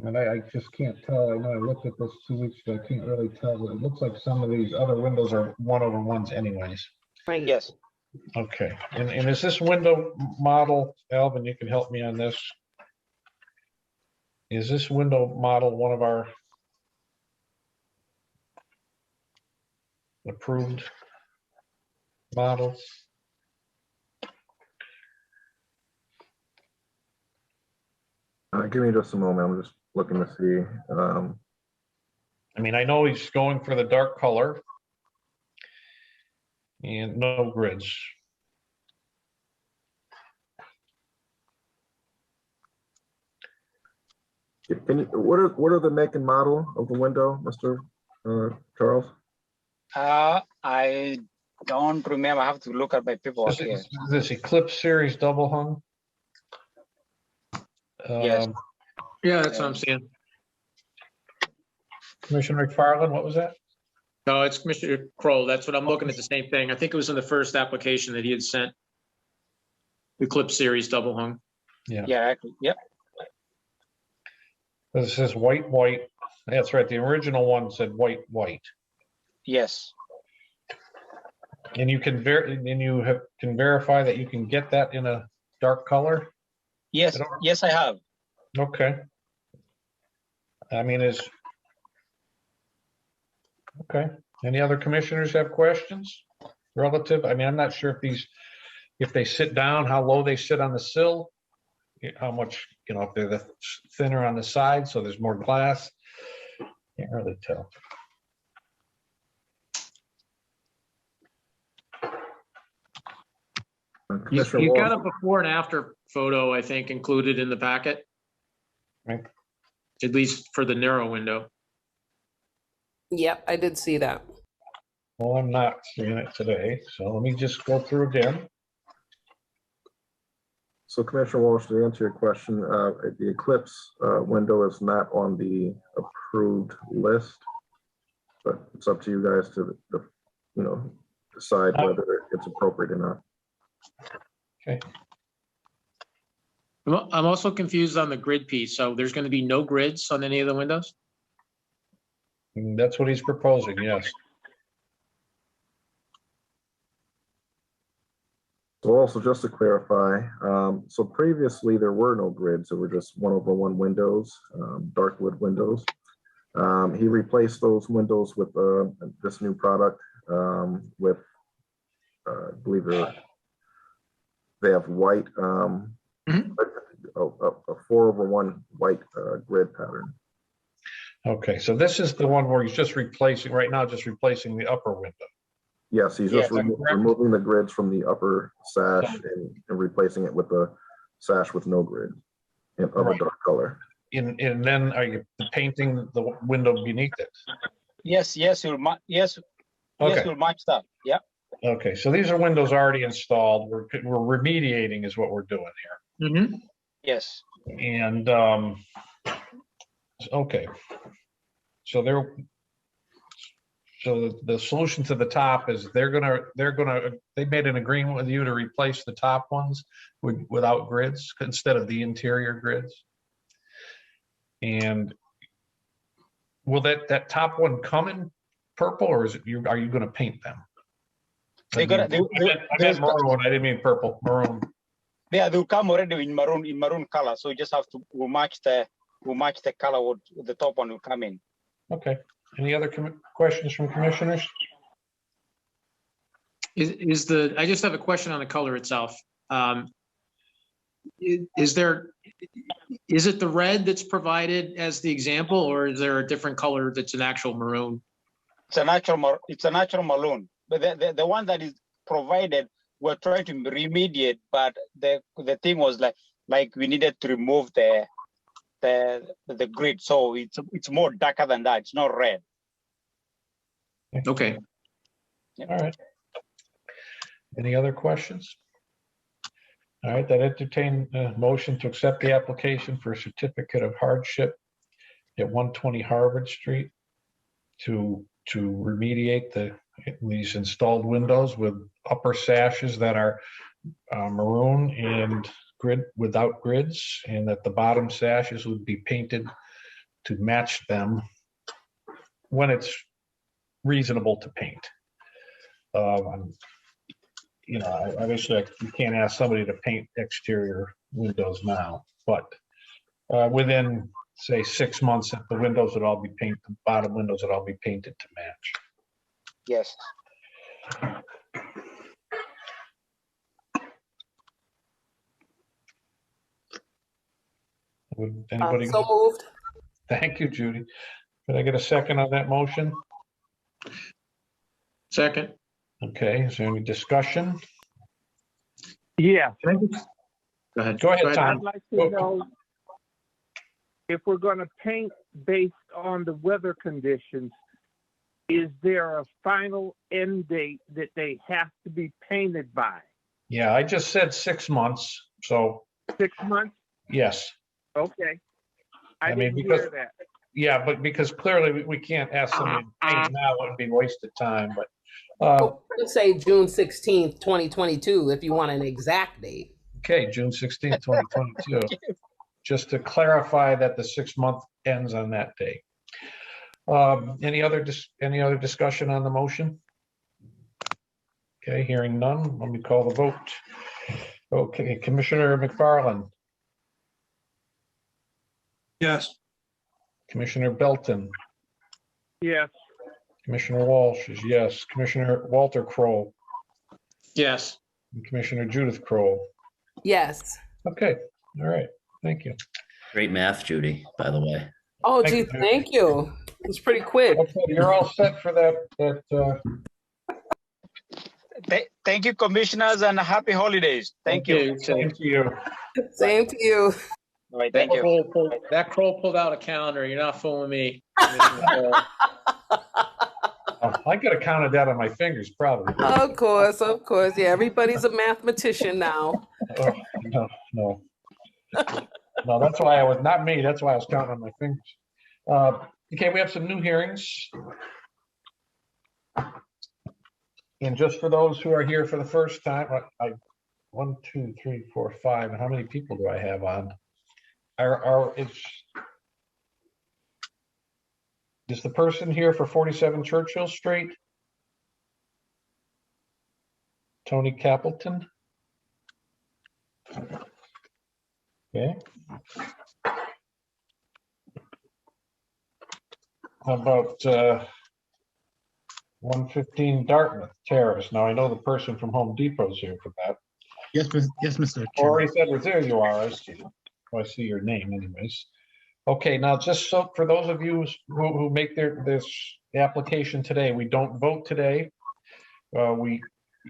Speaker 1: And I just can't tell. I know I looked at this 2 weeks ago. I can't really tell, but it looks like some of these other windows are 1/1s anyways.
Speaker 5: Right.
Speaker 11: Yes.
Speaker 1: Okay. And is this window model, Alvin, you can help me on this. Is this window model one of our approved models?
Speaker 2: Give me just a moment. I'm just looking to see.
Speaker 1: I mean, I know he's going for the dark color and no grids.
Speaker 2: What are the make and model of the window, Mr. Charles?
Speaker 11: I don't remember. I have to look at my paperwork here.
Speaker 1: This Eclipse Series double hung?
Speaker 11: Yes.
Speaker 7: Yeah, that's what I'm saying.
Speaker 1: Commissioner McFarland, what was that?
Speaker 7: No, it's Commissioner Kroll. That's what I'm looking at, the same thing. I think it was in the first application that he had sent. The Eclipse Series double hung.
Speaker 1: Yeah.
Speaker 11: Yeah. Yep.
Speaker 1: This says white. That's right. The original one said white.
Speaker 11: Yes.
Speaker 1: And you can can verify that you can get that in a dark color?
Speaker 11: Yes. Yes, I have.
Speaker 1: Okay. I mean, Okay. Any other commissioners have questions relative? I mean, I'm not sure if they sit down, how low they sit on the sill, how much, if they're thinner on the side, so there's more glass. Can't really tell.
Speaker 2: Commissioner
Speaker 7: You've got
Speaker 2: Walsh,
Speaker 7: a before and after photo, I think, included in the packet.
Speaker 1: Right.
Speaker 7: At least for the narrow window.
Speaker 5: Yep, I did see that.
Speaker 1: Well, I'm not seeing it today, so let me just go through again.
Speaker 2: so Commissioner Walsh, to answer your question, the Eclipse window is not on the approved list, but it's up to you guys to decide whether it's appropriate or not.
Speaker 1: Okay.
Speaker 7: I'm also confused on the grid piece. So there's going to be no grids on any of the windows?
Speaker 1: And that's what he's proposing, yes.
Speaker 2: So also, just to clarify, so previously there were no grids. There were just 1/1 windows, dark wood windows. He replaced those windows with this new product with, I believe they have white, a 4/1 white grid pattern.
Speaker 1: Okay, so this is the one where he's just replacing, right now, just replacing the upper window.
Speaker 2: Yes, he's just removing the grids from the upper sash and replacing it with a sash with no grid of a dark color.
Speaker 1: And then are you painting the window beneath it?
Speaker 11: Yes, you'll yes, you'll match that. Yeah.
Speaker 1: Okay, so these are windows already installed. We're remediating is what we're doing here.
Speaker 7: Mm-hmm.
Speaker 11: Yes.
Speaker 1: And okay, so the solution to the top is they made an agreement with you to replace the top ones without grids instead of the interior grids. And will that top one come in purple, or is it are you going to paint them? I meant maroon. I didn't mean purple. Maroon.
Speaker 11: Yeah, they'll come already in maroon color. So you just have to match the color with the top one will come in.
Speaker 1: Okay. Any other questions from commissioners?
Speaker 7: I just have a question on the color itself. Is it the red that's provided as the example, or is there a different color that's an actual maroon?
Speaker 11: It's a natural maroon, but the one that is provided, we're trying to remediate, but the thing was like we needed to remove the grid, so it's more darker than that. It's not red.
Speaker 7: Okay.
Speaker 11: Yep.
Speaker 1: All right. Any other questions? All right, that entertain a motion to accept the application for a certificate of hardship at 120 Harvard Street to remediate these installed windows with upper sashes that are maroon and without grids, and that the bottom sashes would be painted to match them when it's reasonable to paint. Obviously you can't ask somebody to paint exterior windows now, but within, say, 6 months, the windows would all be painted, the bottom windows would all be painted to match.
Speaker 11: Yes.
Speaker 1: Would anybody?
Speaker 5: So moved.
Speaker 1: Thank you, Judy. Could I get a second on that motion?
Speaker 7: Second.
Speaker 1: Okay, is there any discussion?
Speaker 8: Yeah.
Speaker 7: Go ahead.
Speaker 1: Go ahead, Tom.
Speaker 8: I'd like to know if we're going to paint based on the weather conditions, is there a final end date that they have to be painted by?
Speaker 1: Yeah, I just said 6 months, so
Speaker 8: 6 months?
Speaker 1: yes.
Speaker 8: Okay. I
Speaker 1: mean,
Speaker 8: didn't
Speaker 1: because
Speaker 8: hear that.
Speaker 1: yeah, but because clearly we can't ask somebody to paint now, it would be wasted time, but
Speaker 5: Let's say June 16th, 2022, if you want an exact date.
Speaker 1: okay, June 16th, 2022. Just to clarify that the 6 month ends on that day. Any other discussion on the motion? Okay, hearing none, let me call the vote. Okay, Commissioner McFarland,
Speaker 6: Yes.
Speaker 1: Commissioner Belton,
Speaker 8: Yes.
Speaker 1: Commissioner Walsh is yes. Commissioner Walter Kroll
Speaker 7: Yes.
Speaker 1: and Commissioner Judith Kroll.
Speaker 5: Yes.
Speaker 1: Okay, all right, thank you.
Speaker 3: Great math, Judy, by the way.
Speaker 5: Oh,
Speaker 1: Thank
Speaker 5: gee,
Speaker 1: you.
Speaker 5: thank you. It's pretty quick.
Speaker 1: Okay, you're all set for that.
Speaker 11: Thank you, commissioners, and happy holidays. Thank you.
Speaker 1: Same to you.
Speaker 5: Same to you.
Speaker 11: All right, thank you.
Speaker 7: That Kroll pulled out a calendar. You're not fooling me. Commissioner Kroll.
Speaker 1: I could have counted that on my fingers, probably.
Speaker 5: Of course, of course. Yeah, everybody's a mathematician now.
Speaker 1: Oh, no. No, that's why I was, not me, that's why I was counting on my fingers. Okay, we have some new hearings. And just for those who are here for the first time, 1, 2, 3, 4, 5, and how many people do I have on? Is the person here for 47 Churchill Street? Tony Capleton? Okay. How about 115 Dartmouth Terrace? Now, I know the person from Home Depot's here for that.
Speaker 12: Yes, Mr.
Speaker 1: Corey
Speaker 12: Chairman.
Speaker 1: said, there you are. I see. Oh, I see your name anyways. Okay, now just so for those of you who make this application today, we don't vote today. We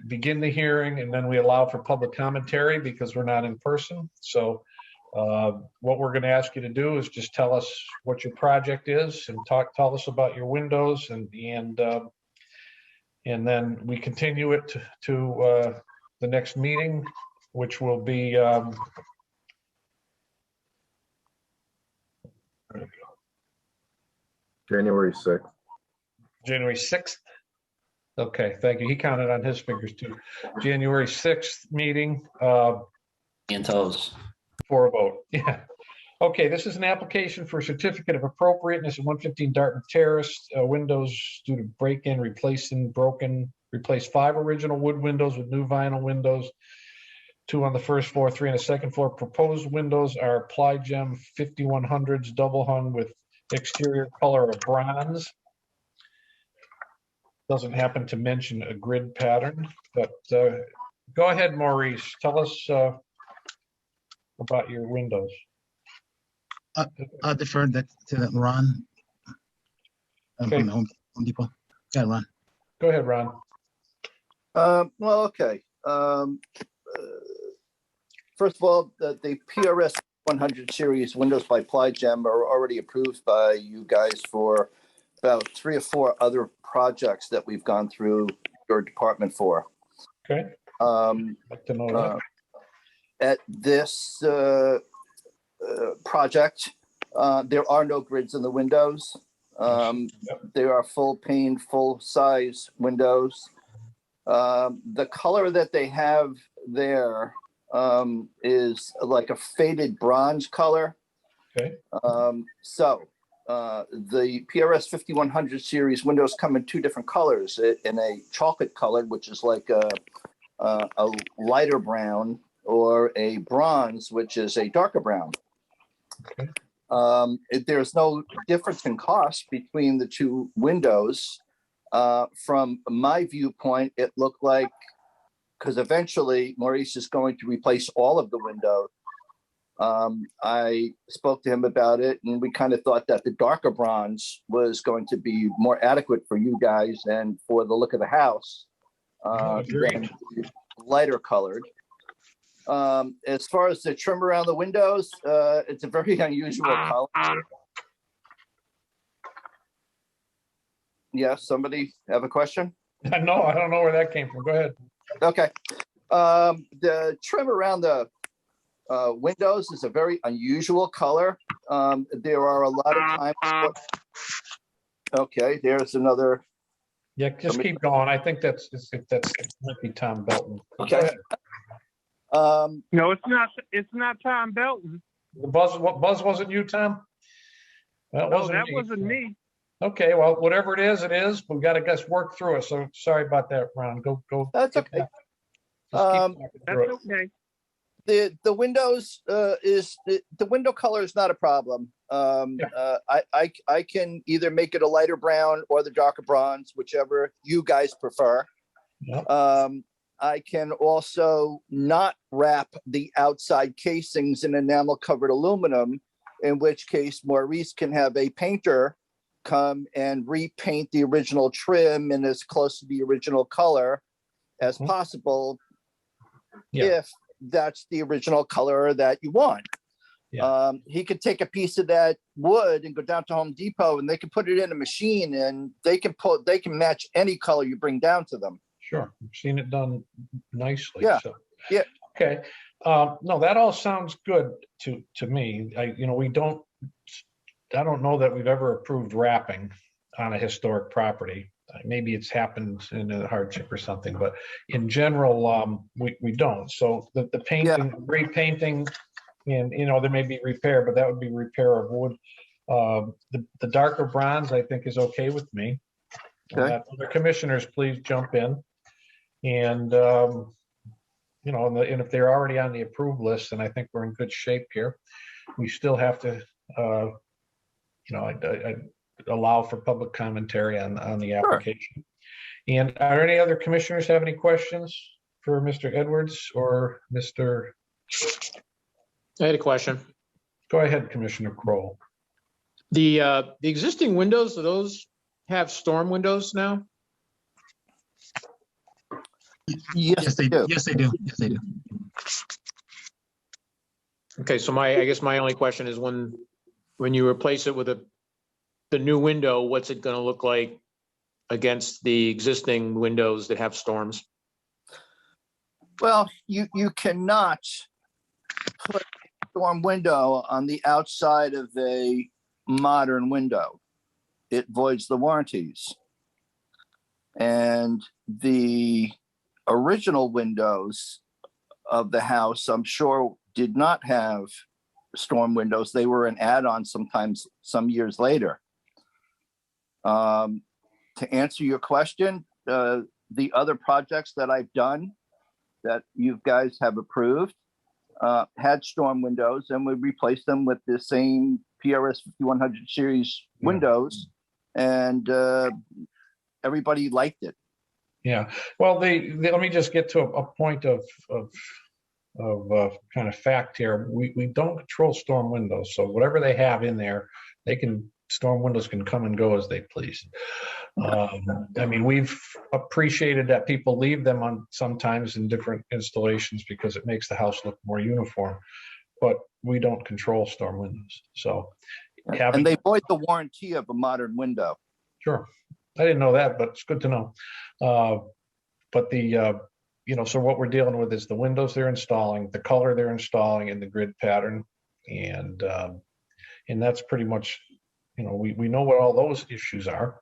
Speaker 1: begin the hearing and then we allow for public commentary because we're not in person. So what we're going to ask you to do is just tell us what your project is and tell us about your windows and then we continue it to the next meeting, which will be
Speaker 2: January 6th.
Speaker 1: January 6th. Okay, thank you. He counted on his fingers too. January 6th meeting.
Speaker 3: And toes.
Speaker 1: For a vote. Yeah. Okay, this is an application for a certificate of appropriateness at 115 Dartmouth Terrace. Windows due to break-in, replace 5 original wood windows with new vinyl windows. 2 on the first floor, 3 on the second floor. Proposed windows are Ply-Gem 5100s, double hung with exterior color of bronze. Doesn't happen to mention a grid pattern, but go ahead, Maurice. Tell us about your windows.
Speaker 12: I'll defer that to Ron.
Speaker 1: Okay.
Speaker 12: From Home Depot. Yeah, Ron.
Speaker 1: Go ahead, Ron.
Speaker 10: Well, okay. First of all, the PRS 100 series windows by Ply-Gem are already approved by you guys for about 3 or 4 other projects that we've gone through your department for.
Speaker 1: Okay. Like to know that.
Speaker 10: At this project, there are no grids in the windows. They are full pane, full size windows. The color that they have there is like a faded bronze color.
Speaker 1: Okay.
Speaker 10: The PRS 5100 series windows come in 2 different colors, in a chocolate color, which is like a lighter brown, or a bronze, which is a darker brown.
Speaker 1: Okay.
Speaker 10: There's no difference in cost between the 2 windows. From my viewpoint, it looked like, because eventually Maurice is going to replace all of the windows. I spoke to him about it, and we kind of thought that the darker bronze was going to be more adequate for you guys and for the look of the house than lighter colored. As far as the trim around the windows, it's a very unusual color. Yes, somebody have a question?
Speaker 1: No, I don't know where that came from. Go ahead.
Speaker 10: Okay. The trim around the windows is a very unusual color. There are a lot of times. Okay, there's another.
Speaker 1: Yeah, just keep going. I think that's might be Tom Belton.
Speaker 10: Okay.
Speaker 8: No, it's not. It's not Tom Belton.
Speaker 1: The Buzz wasn't you, Tom? That
Speaker 8: No, that wasn't me.
Speaker 1: Okay, well, whatever it is, it is. We've got to work through it. So sorry about that, Ron. Go.
Speaker 10: That's okay.
Speaker 8: That's okay.
Speaker 10: The windows the window color is not a problem. I can either make it a lighter brown or the darker bronze, whichever you guys prefer.
Speaker 1: Yep.
Speaker 10: I can also not wrap the outside casings in enamel covered aluminum, in which case Maurice can have a painter come and repaint the original trim in as close to the original color as possible.
Speaker 1: Yeah.
Speaker 10: If that's the original color that you want.
Speaker 1: Yeah.
Speaker 10: He could take a piece of that wood and go down to Home Depot and they can put it in a machine and they can match any color you bring down to them.
Speaker 1: Sure. I've seen it done nicely.
Speaker 10: Yeah.
Speaker 1: So.
Speaker 10: Yeah.
Speaker 1: Okay. No, that all sounds good to me. I don't know that we've ever approved wrapping on a historic property. Maybe it's happened in a hardship or something, but in general, we don't. So the painting, repainting, and there may be repair, but that would be repair of wood. The darker bronze, I think, is okay with me.
Speaker 10: Okay.
Speaker 1: Other commissioners, please jump in. And and if they're already on the approved list, then I think we're in good shape here. We still have to, I allow for public commentary on the application. Sure. And are any other commissioners have any questions for Mr. Edwards or Mr.?
Speaker 7: I had a question.
Speaker 1: Go ahead, Commissioner Kroll.
Speaker 7: The existing windows, do those have storm windows now?
Speaker 10: Yes,
Speaker 12: they do. Yes, they do. Yes, they do.
Speaker 7: Okay, so I guess my only question is when you replace it with the new window, what's it going to look like against the existing windows that have storms?
Speaker 10: Well, you cannot put a storm window on the outside of a modern window. It voids the warranties. And the original windows of the house, I'm sure, did not have storm windows. They were an add-on sometimes some years later. To answer your question, the other projects that I've done that you guys have approved had storm windows, and we replaced them with the same PRS 5100 series windows, and everybody liked it.
Speaker 1: Yeah. Well, let me just get to a point of kind of fact here. We don't control storm windows, so whatever they have in there, storm windows can come and go as they please. I mean, we've appreciated that people leave them on sometimes in different installations because it makes the house look more uniform, but we don't control storm windows. So,
Speaker 10: and they void the warranty of a modern window.
Speaker 1: Sure. I didn't know that, but it's good to know. But so what we're dealing with is the windows they're installing, the color they're installing, and the grid pattern, and that's pretty much, we know what all those issues are.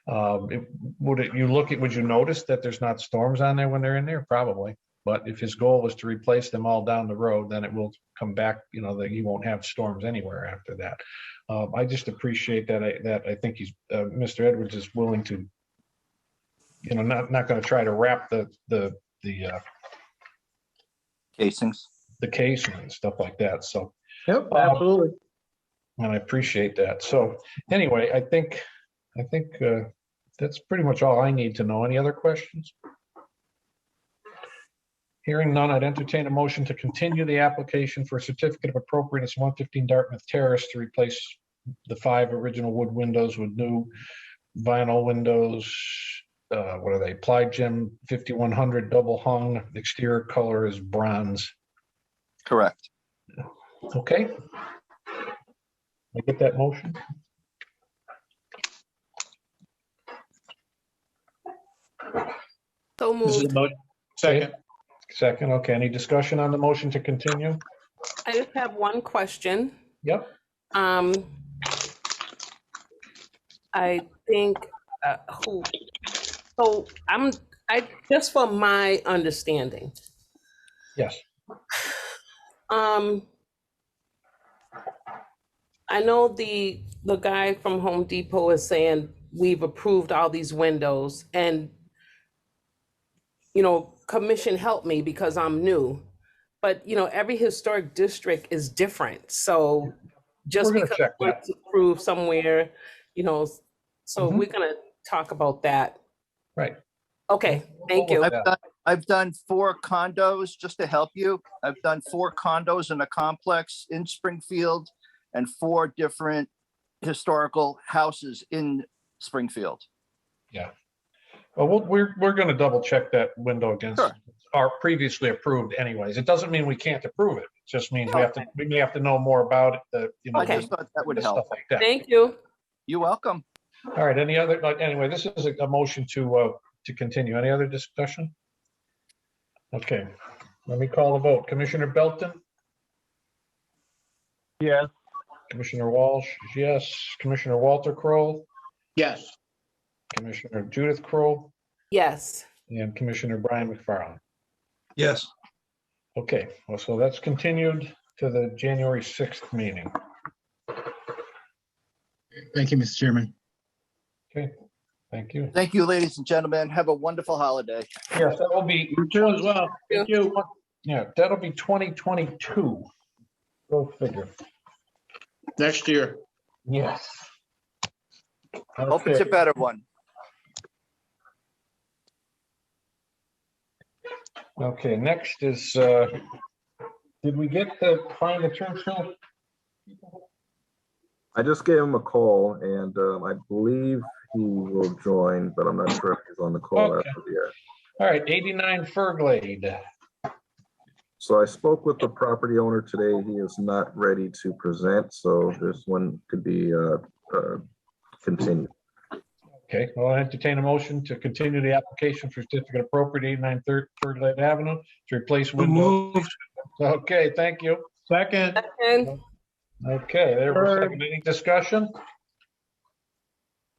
Speaker 1: Would you notice that there's not storms on there when they're in there? Probably. But if his goal was to replace them all down the road, then it will come back, that he won't have storms anywhere after that. I just appreciate that. I think Mr. Edwards is willing to, not going to try to wrap the
Speaker 10: casings,
Speaker 1: the casing and stuff like that. So,
Speaker 7: yep, absolutely.
Speaker 1: And I appreciate that. So anyway, I think that's pretty much all I need to know. Any other questions? Hearing none, I'd entertain a motion to continue the application for a certificate of appropriateness 115 Dartmouth Terrace to replace the 5 original wood windows with new vinyl windows. What are they? Ply Gem 5100 double hung. The exterior color is bronze.
Speaker 10: Correct.
Speaker 1: Okay. I get that motion?
Speaker 5: So moved.
Speaker 7: Second.
Speaker 1: Second. Okay. Any discussion on the motion to continue?
Speaker 5: I just have one question.
Speaker 1: Yep.
Speaker 5: I think just for my understanding.
Speaker 1: Yes.
Speaker 5: I know the guy from Home Depot is saying we've approved all these windows, and commission help me because I'm new. but every historic district is different. So just
Speaker 1: We're gonna
Speaker 5: because
Speaker 1: check
Speaker 5: we want to prove somewhere, so
Speaker 1: Mhm.
Speaker 5: we're gonna talk about that.
Speaker 1: Right.
Speaker 5: Okay, thank you.
Speaker 10: I've done 4 condos, just to help you. I've done 4 condos in a complex in Springfield and 4 different historical houses in Springfield.
Speaker 1: Yeah. Well, we're going to double check that window against
Speaker 10: Sure.
Speaker 1: our previously approved anyways. It doesn't mean we can't approve it. It just means we may have to know more about it,
Speaker 10: I
Speaker 5: Okay.
Speaker 10: just thought that would
Speaker 1: stuff
Speaker 10: help.
Speaker 1: like that.
Speaker 5: Thank you.
Speaker 10: You're welcome.
Speaker 1: All right, any other, anyway, this is a motion to continue. Any other discussion? Okay, let me call the vote. Commissioner Belton,
Speaker 8: Yes.
Speaker 1: Commissioner Walsh, yes. Commissioner Walter Kroll,
Speaker 7: Yes.
Speaker 1: Commissioner Judith Kroll,
Speaker 5: Yes.
Speaker 1: and Commissioner Brian McFarland.
Speaker 6: Yes.
Speaker 1: Okay, well, so that's continued to the January 6th meeting.
Speaker 12: Thank you, Mr. Chairman.
Speaker 1: Okay, thank you.
Speaker 10: Thank you, ladies and gentlemen. Have a wonderful holiday.
Speaker 1: Yes, that will be,
Speaker 7: You too as well. Thank you.
Speaker 1: yeah, that'll be 2022. Go figure.
Speaker 7: Next year.
Speaker 1: Yes.
Speaker 10: Hope it's a
Speaker 1: Okay.
Speaker 10: better one.
Speaker 1: Okay, next is, did we get to find the Churchill?
Speaker 2: I just gave him a call and I believe he will join, but I'm not sure if he's on the call
Speaker 1: Okay.
Speaker 2: after yet.
Speaker 1: All right, 89 Furglade.
Speaker 2: So I spoke with the property owner today. He is not ready to present, so this one could be continued.
Speaker 1: Okay, well, I entertain a motion to continue the application for certificate appropriate 89 Furglade Avenue to replace windows.
Speaker 6: Moved.
Speaker 1: Okay, thank you.
Speaker 7: Second.
Speaker 5: And
Speaker 1: Okay, there was a second. Any discussion?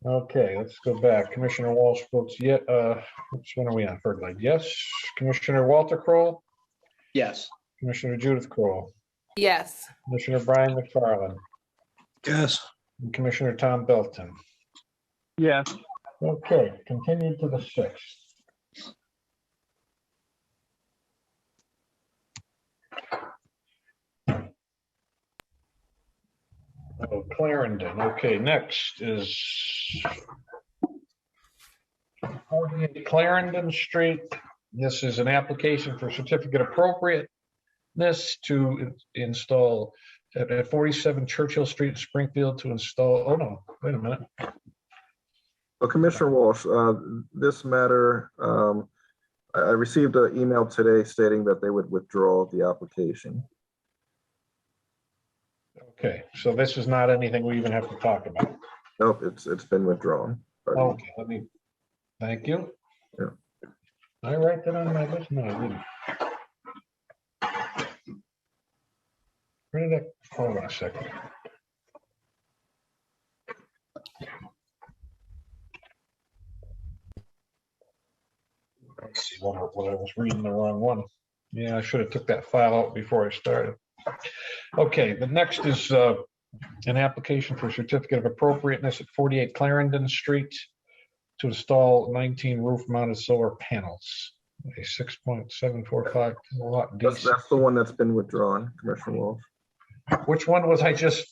Speaker 1: Okay, let's go back. Commissioner Walsh votes yes. Which one are we on? Furglade, yes. Commissioner Walter Kroll,
Speaker 7: Yes.
Speaker 1: Commissioner Judith Kroll,
Speaker 5: yes.
Speaker 1: Commissioner Brian McFarland,
Speaker 6: Yes.
Speaker 1: and Commissioner Tom Belton.
Speaker 8: Yes.
Speaker 1: Okay, continued to the 6th. Oh, Clarendon. Okay, next is 48 Clarendon Street. This is an application for certificate appropriateness to install at 47 Churchill Street, Springfield to install, oh no, wait a minute.
Speaker 2: So Commissioner Walsh, this matter, I received an email today stating that they would withdraw the application.
Speaker 1: Okay, so this is not anything we even have to talk about.
Speaker 2: Nope, it's been withdrawn.
Speaker 1: Okay, thank you.
Speaker 2: Yeah.
Speaker 1: I write that on my list? No, I didn't. Where did I, hold on a second. Let's see, well, I was reading the wrong one. Yeah, I should have took that file out before I started. Okay, the next is an application for certificate of appropriateness at 48 Clarendon Street to install 19 roof-mounted solar panels. A 6.745 kilowatt DC.
Speaker 2: That's the one that's been withdrawn, Commissioner Walsh.
Speaker 1: Which one was I just,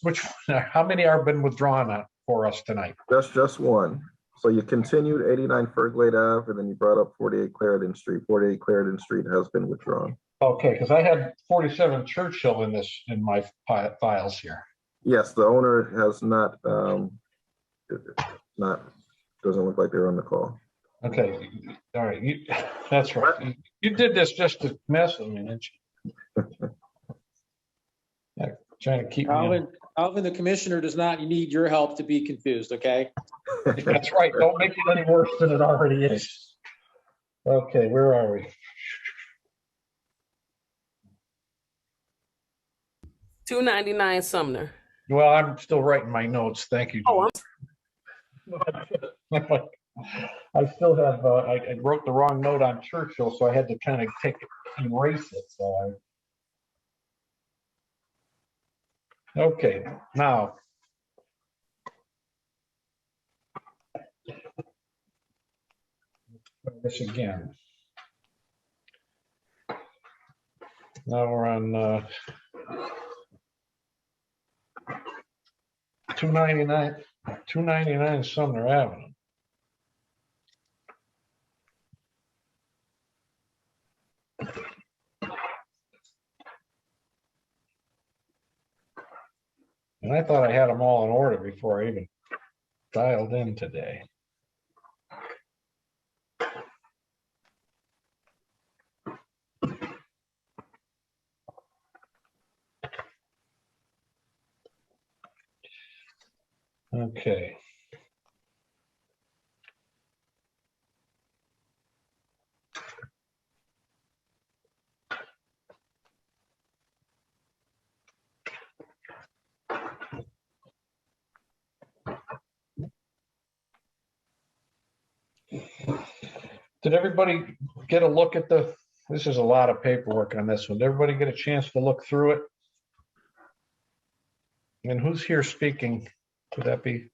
Speaker 1: how many are been withdrawn for us tonight?
Speaker 2: Just one. So you continued 89 Furglade Ave, and then you brought up 48 Clarendon Street. 48 Clarendon Street has been withdrawn.
Speaker 1: Okay, because I had 47 Churchill in my files here.
Speaker 2: Yes, the owner has not, doesn't look like they're on the call.
Speaker 1: Okay, all right, that's right. You did this just to mess with me, didn't you? Yeah, trying to keep me.
Speaker 7: Alvin, the commissioner does not need your help to be confused, okay?
Speaker 1: That's right. Don't make it any worse than it already is. Okay, where are we?
Speaker 5: 299 Sumner.
Speaker 1: Well, I'm still writing my notes. Thank you.
Speaker 5: Oh,
Speaker 1: I still have, I wrote the wrong note on Churchill, so I had to kind of erase it. So okay, now. Try this again. Now we're on 299 Sumner Avenue. And I thought I had them all in order before I even dialed in today. Okay. Did everybody get a look at this is a lot of paperwork on this one. Did everybody get a chance to look through it? And who's here speaking? Would that be?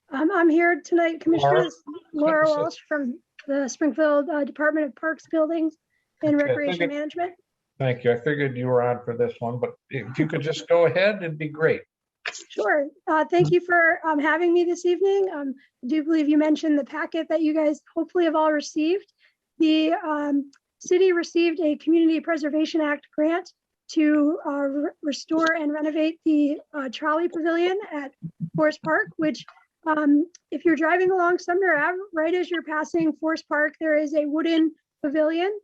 Speaker 13: I'm here tonight, Commissioners. Laura Walsh from the Springfield Department of Parks, Buildings, and Recreation Management.
Speaker 1: Thank you. I figured you were on for this one, but if you could just go ahead, it'd be great.
Speaker 13: Sure. Thank you for having me this evening. I do believe you mentioned the packet that you guys hopefully have all received. The city received a Community Preservation Act grant to restore and renovate the Trolley Pavilion at Forest Park, which if you're driving along Sumner Ave, right as you're passing Forest Park, there is a wooden pavilion,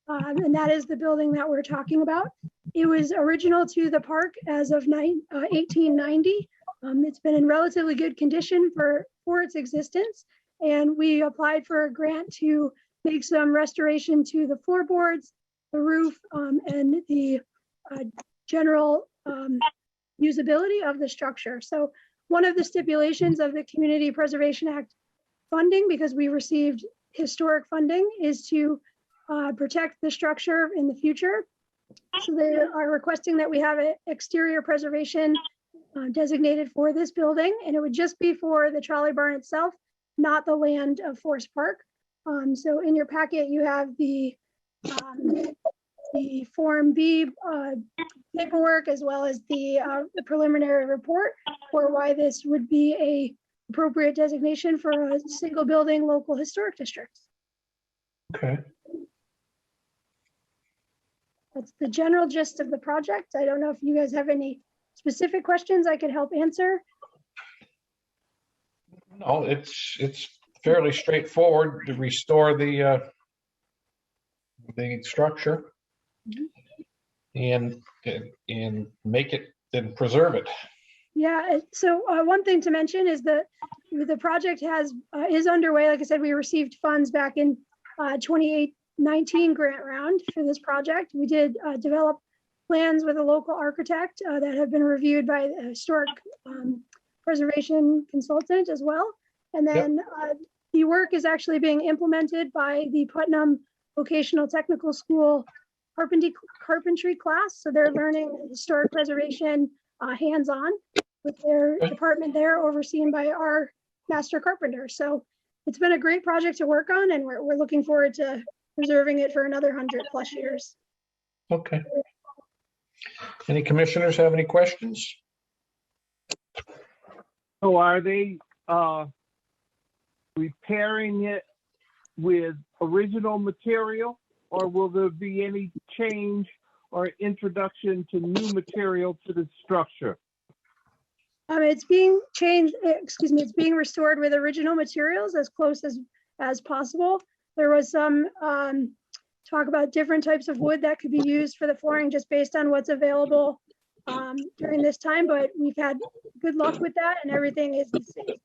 Speaker 13: and that is the building that we're talking about. It was original to the park as of 1890. It's been in relatively good condition for its existence, and we applied for a grant to make some restoration to the floorboards, the roof, and the general usability of the structure. So one of the stipulations of the Community Preservation Act funding, because we received historic funding, is to protect the structure in the future. So they are requesting that we have an exterior preservation designated for this building, and it would just be for the trolley barn itself, not the land of Forest Park. So in your packet, you have the Form B paperwork, as well as the preliminary report for why this would be a appropriate designation for a single building local historic district.
Speaker 1: Okay.
Speaker 13: That's the general gist of the project. I don't know if you guys have any specific questions I could help answer.
Speaker 1: No, it's fairly straightforward to restore the structure and make it and preserve it.
Speaker 13: Yeah. So one thing to mention is that the project is underway. Like I said, we received funds back in 2019 grant round for this project. We did develop plans with a local architect that have been reviewed by the historic preservation consultant as well. And then the work is actually being implemented by the Putnam Vocational Technical School carpentry class. So they're learning historic preservation hands-on with their department there, overseen by our master carpenter. So it's been a great project to work on, and we're looking forward to preserving it for another 100+ years.
Speaker 1: Okay. Any commissioners have any questions?
Speaker 8: So are they repairing it with original material, or will there be any change or introduction to new material to the structure?
Speaker 13: It's being changed, it's being restored with original materials as close as possible. There was some talk about different types of wood that could be used for the flooring just based on what's available during this time, but we've had good luck with that, and everything is the same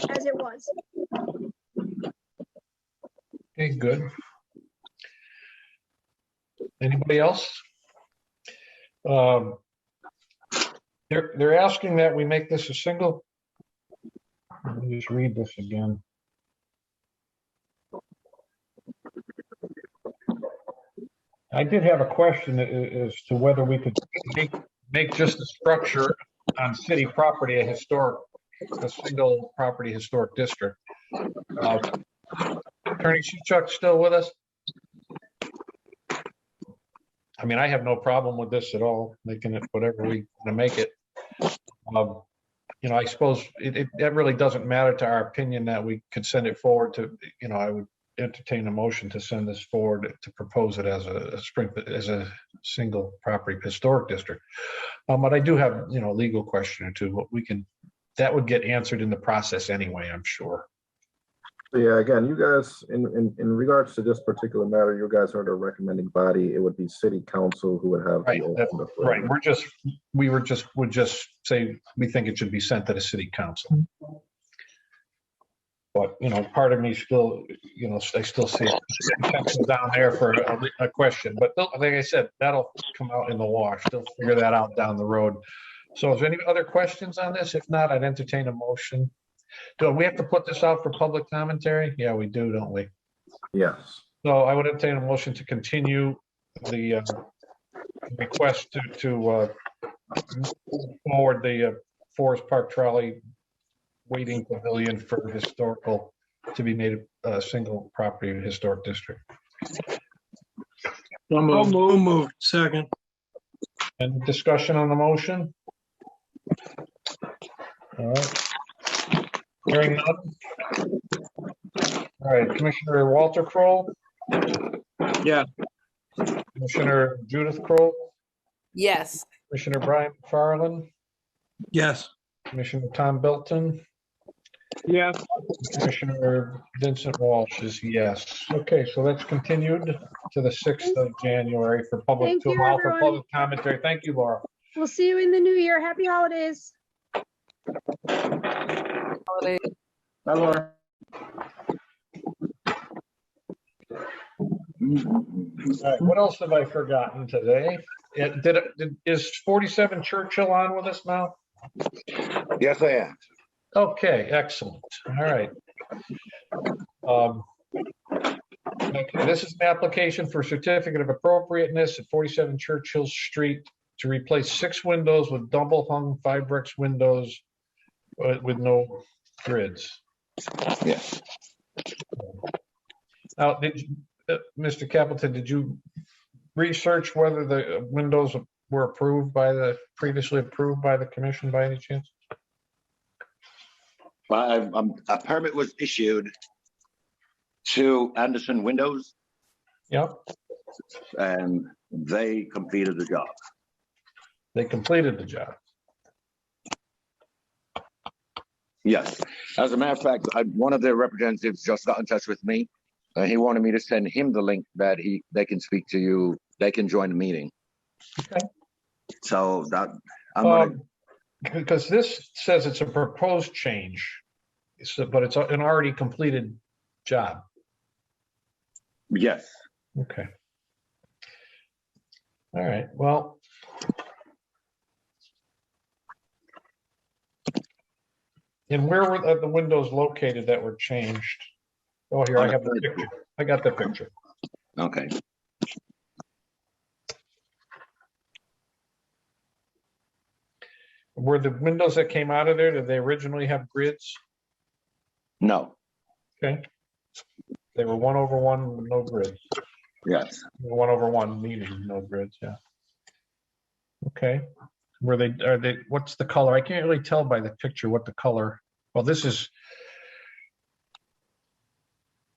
Speaker 13: as it was.
Speaker 1: Okay, good. Anybody else? They're asking that we make this a single. Let me just read this again. I did have a question as to whether we could make just the structure on city property a single property historic district. Attorney Shewchuk still with us? I mean, I have no problem with this at all, making it whatever we want to make it. You know, I suppose it really doesn't matter to our opinion that we could send it forward to, you know, I would entertain a motion to send this forward to propose it as a Springfield, as a single property historic district. But I do have, you know, a legal question or two, but that would get answered in the process anyway, I'm sure.
Speaker 2: Yeah, again, you guys, in regards to this particular matter, you guys are the recommending body. It would be city council who would have
Speaker 1: Right,
Speaker 2: the
Speaker 1: that's
Speaker 2: ultimate
Speaker 1: right.
Speaker 2: vote.
Speaker 1: We would just say, we think it should be sent to the city council. But, you know, part of me still, you know, I still see potential down there for a question, but like I said, that'll come out in the wash. They'll figure that out down the road. So is there any other questions on this? If not, I'd entertain a motion. Do we have to put this out for public commentary? Yeah, we do, don't we?
Speaker 2: Yes.
Speaker 1: So I would entertain a motion to continue the request to move forward the Forest Park Trolley waiting pavilion for historical to be made a single property historic district.
Speaker 6: So moved. Second.
Speaker 1: And discussion on the motion? All right. Hearing none. All right, Commissioner Walter Kroll?
Speaker 6: Yeah.
Speaker 1: Commissioner Judith Kroll?
Speaker 5: Yes.
Speaker 1: Commissioner Brian McFarland?
Speaker 6: Yes.
Speaker 1: Commissioner Tom Belton?
Speaker 8: Yes.
Speaker 1: Commissioner Vincent Walsh is yes. Okay, so that's continued to the 6th of January for public,
Speaker 13: Thank
Speaker 1: to
Speaker 13: you,
Speaker 1: allow for
Speaker 13: everyone.
Speaker 1: public commentary. Thank you, Laura.
Speaker 13: We'll see you in the new year. Happy holidays.
Speaker 5: Holiday.
Speaker 2: Hi, Laura.
Speaker 1: All right, what else have I forgotten today? Is 47 Churchill on with us now?
Speaker 14: Yes, I am.
Speaker 1: Okay, excellent. All right. Okay, this is an application for certificate of appropriateness at 47 Churchill Street to replace 6 windows with double hung Fibrex windows with no grids.
Speaker 14: Yes.
Speaker 1: Now, Mr. Capleton, did you research whether the windows were previously approved by the commission by any chance?
Speaker 14: A permit was issued to Anderson Windows.
Speaker 1: Yep.
Speaker 14: And they completed the job.
Speaker 1: They completed the job.
Speaker 14: Yes. As a matter of fact, one of their representatives just got in touch with me. He wanted me to send him the link that they can speak to you. They can join the meeting.
Speaker 1: Okay.
Speaker 14: So that I'm gonna.
Speaker 1: Because this says it's a proposed change, but it's an already completed job.
Speaker 14: Yes.
Speaker 1: Okay. All right. Well. And where were the windows located that were changed? Oh, here, I have the picture. I got the picture.
Speaker 14: Okay.
Speaker 1: Were the windows that came out of there, did they originally have grids?
Speaker 14: No.
Speaker 1: Okay. They were 1/1 with no grids.
Speaker 14: Yes.
Speaker 1: 1/1 meaning no grids, yeah. Okay. Are they, what's the color? I can't really tell by the picture what the color, well, this is,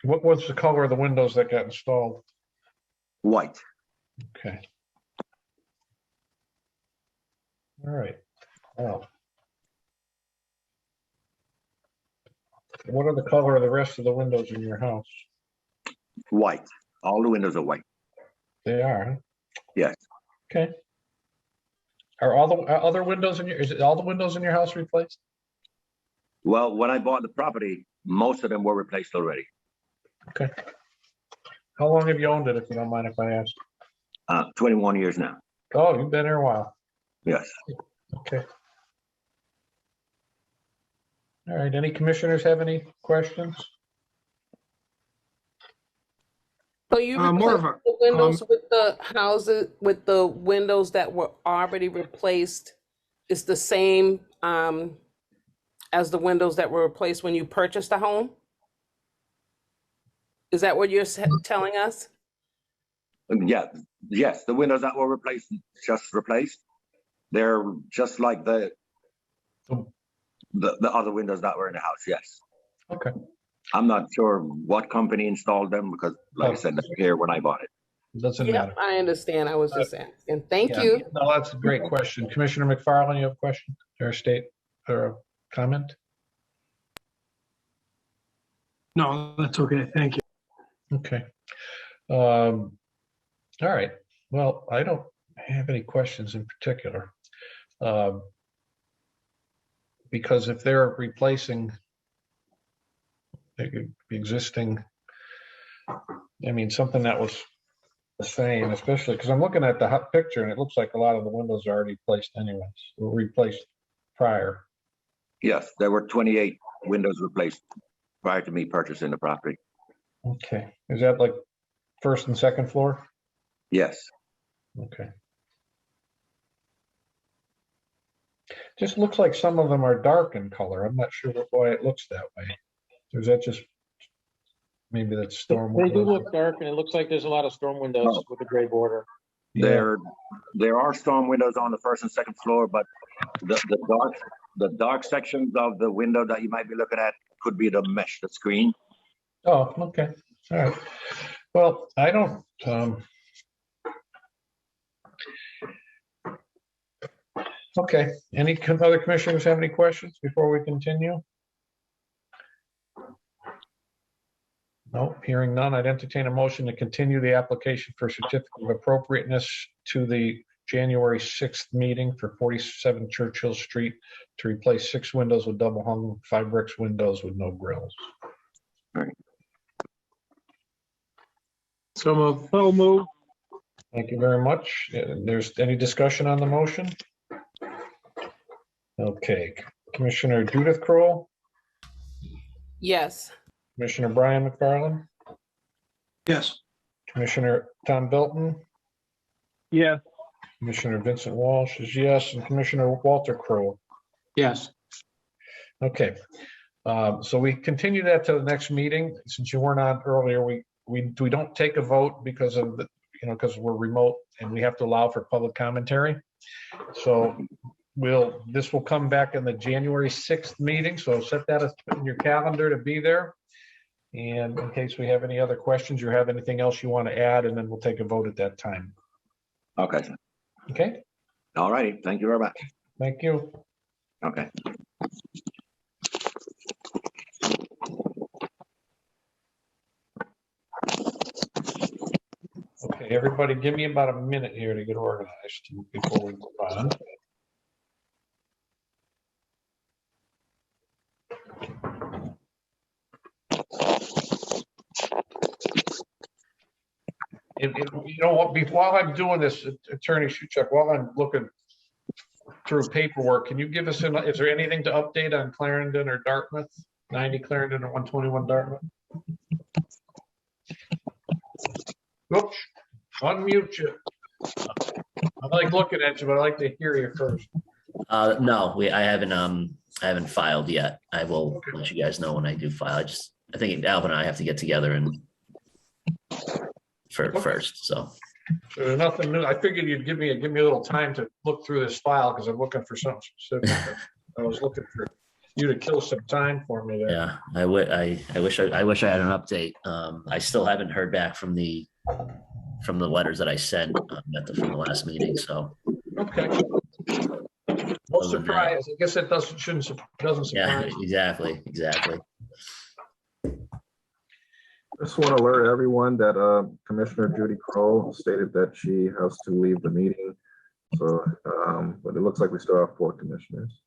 Speaker 1: what was the color of the windows that got installed?
Speaker 14: White.
Speaker 1: Okay. All right. Wow. What are the color of the rest of the windows in your house?
Speaker 14: White. All the windows are white.
Speaker 1: They are, huh?
Speaker 14: Yes.
Speaker 1: Okay. Are all the other windows is it all the windows in your house replaced?
Speaker 14: Well, when I bought the property, most of them were replaced already.
Speaker 1: Okay. How long have you owned it, if you don't mind if I ask?
Speaker 14: 21 years now.
Speaker 1: Oh, you've been here a while.
Speaker 14: Yes.
Speaker 1: Okay. All right, any commissioners have any questions?
Speaker 5: So you
Speaker 6: More
Speaker 5: replaced
Speaker 6: of a
Speaker 5: the windows with the houses, with the windows that were already replaced, is the same as the windows that were replaced when you purchased the home? Is that what you're telling us?
Speaker 14: Yeah, yes, the windows that were replaced, just replaced. They're just like the other windows that were in the house, yes.
Speaker 1: Okay.
Speaker 14: I'm not sure what company installed them because, like I said, they're here when I bought it.
Speaker 1: Doesn't
Speaker 5: Yep,
Speaker 1: matter.
Speaker 5: I understand. I was just asking. Thank
Speaker 1: Yeah,
Speaker 5: you.
Speaker 1: no, that's a great question. Commissioner McFarland, you have a question or a state or a comment?
Speaker 6: No, that's okay. Thank you.
Speaker 1: Okay. All right. Well, I don't have any questions in particular. Because if they're replacing the existing, I mean, something that was the same, especially because I'm looking at the picture and it looks like a lot of the windows are already placed anyways, or replaced prior.
Speaker 14: Yes, there were 28 windows replaced prior to me purchasing the property.
Speaker 1: Okay. Is that like first and second floor?
Speaker 14: Yes.
Speaker 1: Okay. Just looks like some of them are dark in color. I'm not sure why it looks that way. Or is that just, maybe that's storm
Speaker 7: They do
Speaker 1: windows?
Speaker 7: look dark, and it looks like there's a lot of storm windows with a gray border.
Speaker 1: Yeah.
Speaker 14: There are storm windows on the first and second floor, but the dark sections of the window that you might be looking at could be the mesh, the screen.
Speaker 1: Oh, okay. All right. Well, I don't, okay. Any other commissioners have any questions before we continue? No, hearing none, I'd entertain a motion to continue the application for certificate of appropriateness to the January 6th meeting for 47 Churchill Street to replace 6 windows with double hung 5 bricks windows with no grills.
Speaker 14: All right.
Speaker 7: So moved.
Speaker 8: So move.
Speaker 1: Thank you very much. There's any discussion on the motion? Okay, Commissioner Judith Kroll,
Speaker 5: Yes.
Speaker 1: Commissioner Brian McFarland,
Speaker 6: Yes.
Speaker 1: Commissioner Tom Belton,
Speaker 8: Yes.
Speaker 1: Commissioner Vincent Walsh is yes, and Commissioner Walter Kroll.
Speaker 7: Yes.
Speaker 1: Okay, so we continue that to the next meeting. Since you weren't on earlier, we don't take a vote because of the, because we're remote and we have to allow for public commentary. So this will come back in the January 6th meeting. So set that in your calendar to be there. And in case we have any other questions or have anything else you want to add, and then we'll take a vote at that time.
Speaker 14: Okay.
Speaker 1: Okay.
Speaker 14: All righty. Thank you very much.
Speaker 1: Thank you.
Speaker 14: Okay.
Speaker 1: Okay, everybody, give me about a minute here to get organized before we move on. And you know what, while I'm doing this, Attorney Shuchuk, while I'm looking through paperwork, can you give us, is there anything to update on Clarendon or Dartmouth? 90 Clarendon or 121 Dartmouth? Oops, unmute you. I like looking at you, but I like to hear you first.
Speaker 3: No, I haven't filed yet. I will let you guys know when I do file. I think Alvin and I have to get together and first. So
Speaker 1: There's nothing new. I figured you'd give me a little time to look through this file because I'm looking for something specific. I was looking for you to kill some time for me there.
Speaker 3: yeah, I wish I had an update. I still haven't heard back from the letters that I sent from the last meeting. So
Speaker 1: okay. No surprise. I guess it doesn't surprise.
Speaker 3: Yeah, exactly.
Speaker 2: Just want to alert everyone that Commissioner Judy Kroll stated that she has to leave the meeting. So, but it looks like we still have 4 commissioners.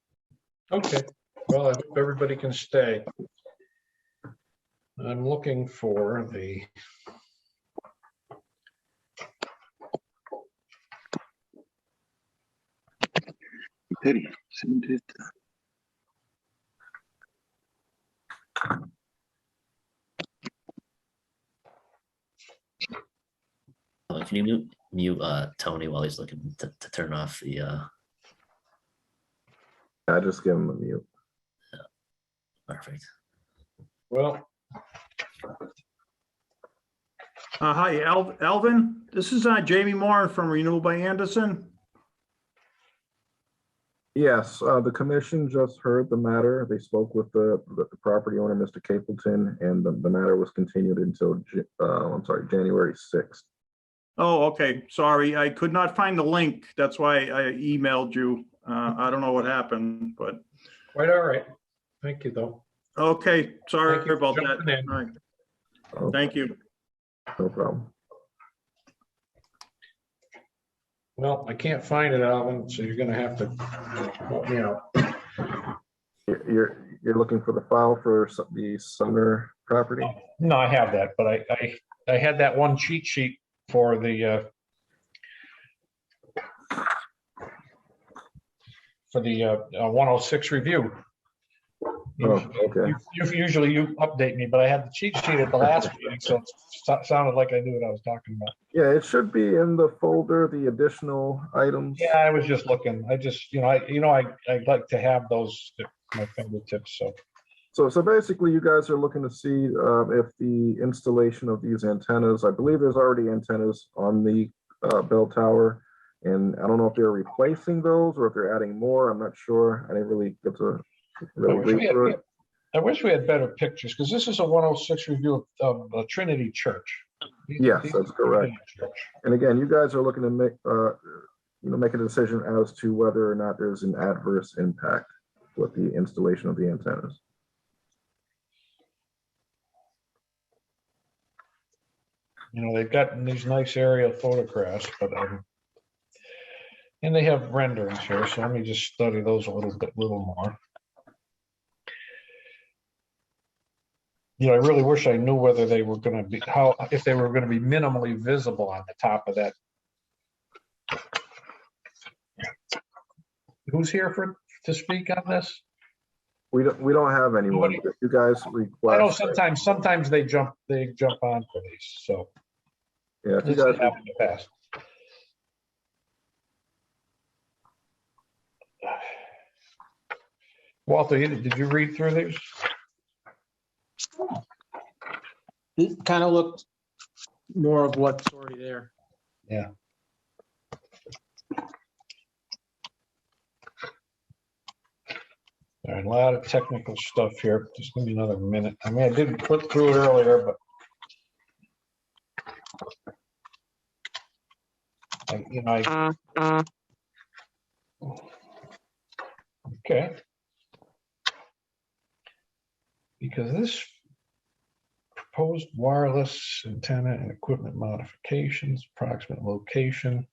Speaker 1: Okay. Well, I hope everybody can stay. I'm looking for the.
Speaker 14: Pity. Send it.
Speaker 3: Can you mute Tony while he's looking to turn off the
Speaker 2: I just give him a mute.
Speaker 3: Perfect.
Speaker 1: Well,
Speaker 15: Hi, Alvin. This is Jamie Moore from Renewal by Anderson.
Speaker 2: Yes, the commission just heard the matter. They spoke with the property owner, Mr. Capleton, and the matter was continued until, I'm sorry, January 6th.
Speaker 15: Oh, okay. Sorry, I could not find the link. That's why I emailed you. I don't know what happened, but.
Speaker 1: Quite all right. Thank you, though.
Speaker 15: Okay, sorry
Speaker 1: Thank you for
Speaker 15: about that.
Speaker 1: jumping in.
Speaker 15: All right.
Speaker 2: Okay,
Speaker 15: Thank you.
Speaker 2: no problem.
Speaker 1: Well, I can't find it, Alvin, so you're gonna have to help me out.
Speaker 2: You're looking for the file for the Sumner property?
Speaker 1: No, I have that, but I had that one cheat sheet for the 106 review.
Speaker 2: Oh, okay.
Speaker 1: Usually you update me, but I had the cheat sheet at the last meeting, so it sounded like I knew what I was talking about.
Speaker 2: Yeah, it should be in the folder, the additional items.
Speaker 1: Yeah, I was just looking. I just, I like to have those at my fingertips, so.
Speaker 2: So basically, you guys are looking to see if the installation of these antennas, I believe there's already antennas on the bell tower, and I don't know if they're replacing those or if they're adding more. I'm not sure. I didn't really get to really read through it.
Speaker 1: I wish we had better pictures, because this is a 106 review of Trinity Church.
Speaker 2: Yes, that's correct. And again, you guys are looking to make a decision as to whether or not there's an adverse impact with the installation of the antennas.
Speaker 1: They've got these nice aerial photographs, but and they have renderings here, so let me just study those a little more. I really wish I knew whether they were going to be, if they were going to be minimally visible on the top of that. Who's here to speak on this?
Speaker 2: We don't have anyone. If you guys request.
Speaker 1: I know sometimes they jump on for these, so.
Speaker 2: Yeah, if you guys
Speaker 1: have in the past. Walter, did you read through these?
Speaker 7: It kind of looked more of what's already there.
Speaker 1: Yeah. All right, a lot of technical stuff here. Just give me another minute. I mean, I didn't put through it earlier, but okay. Because this proposed wireless antenna and equipment modifications, approximate location.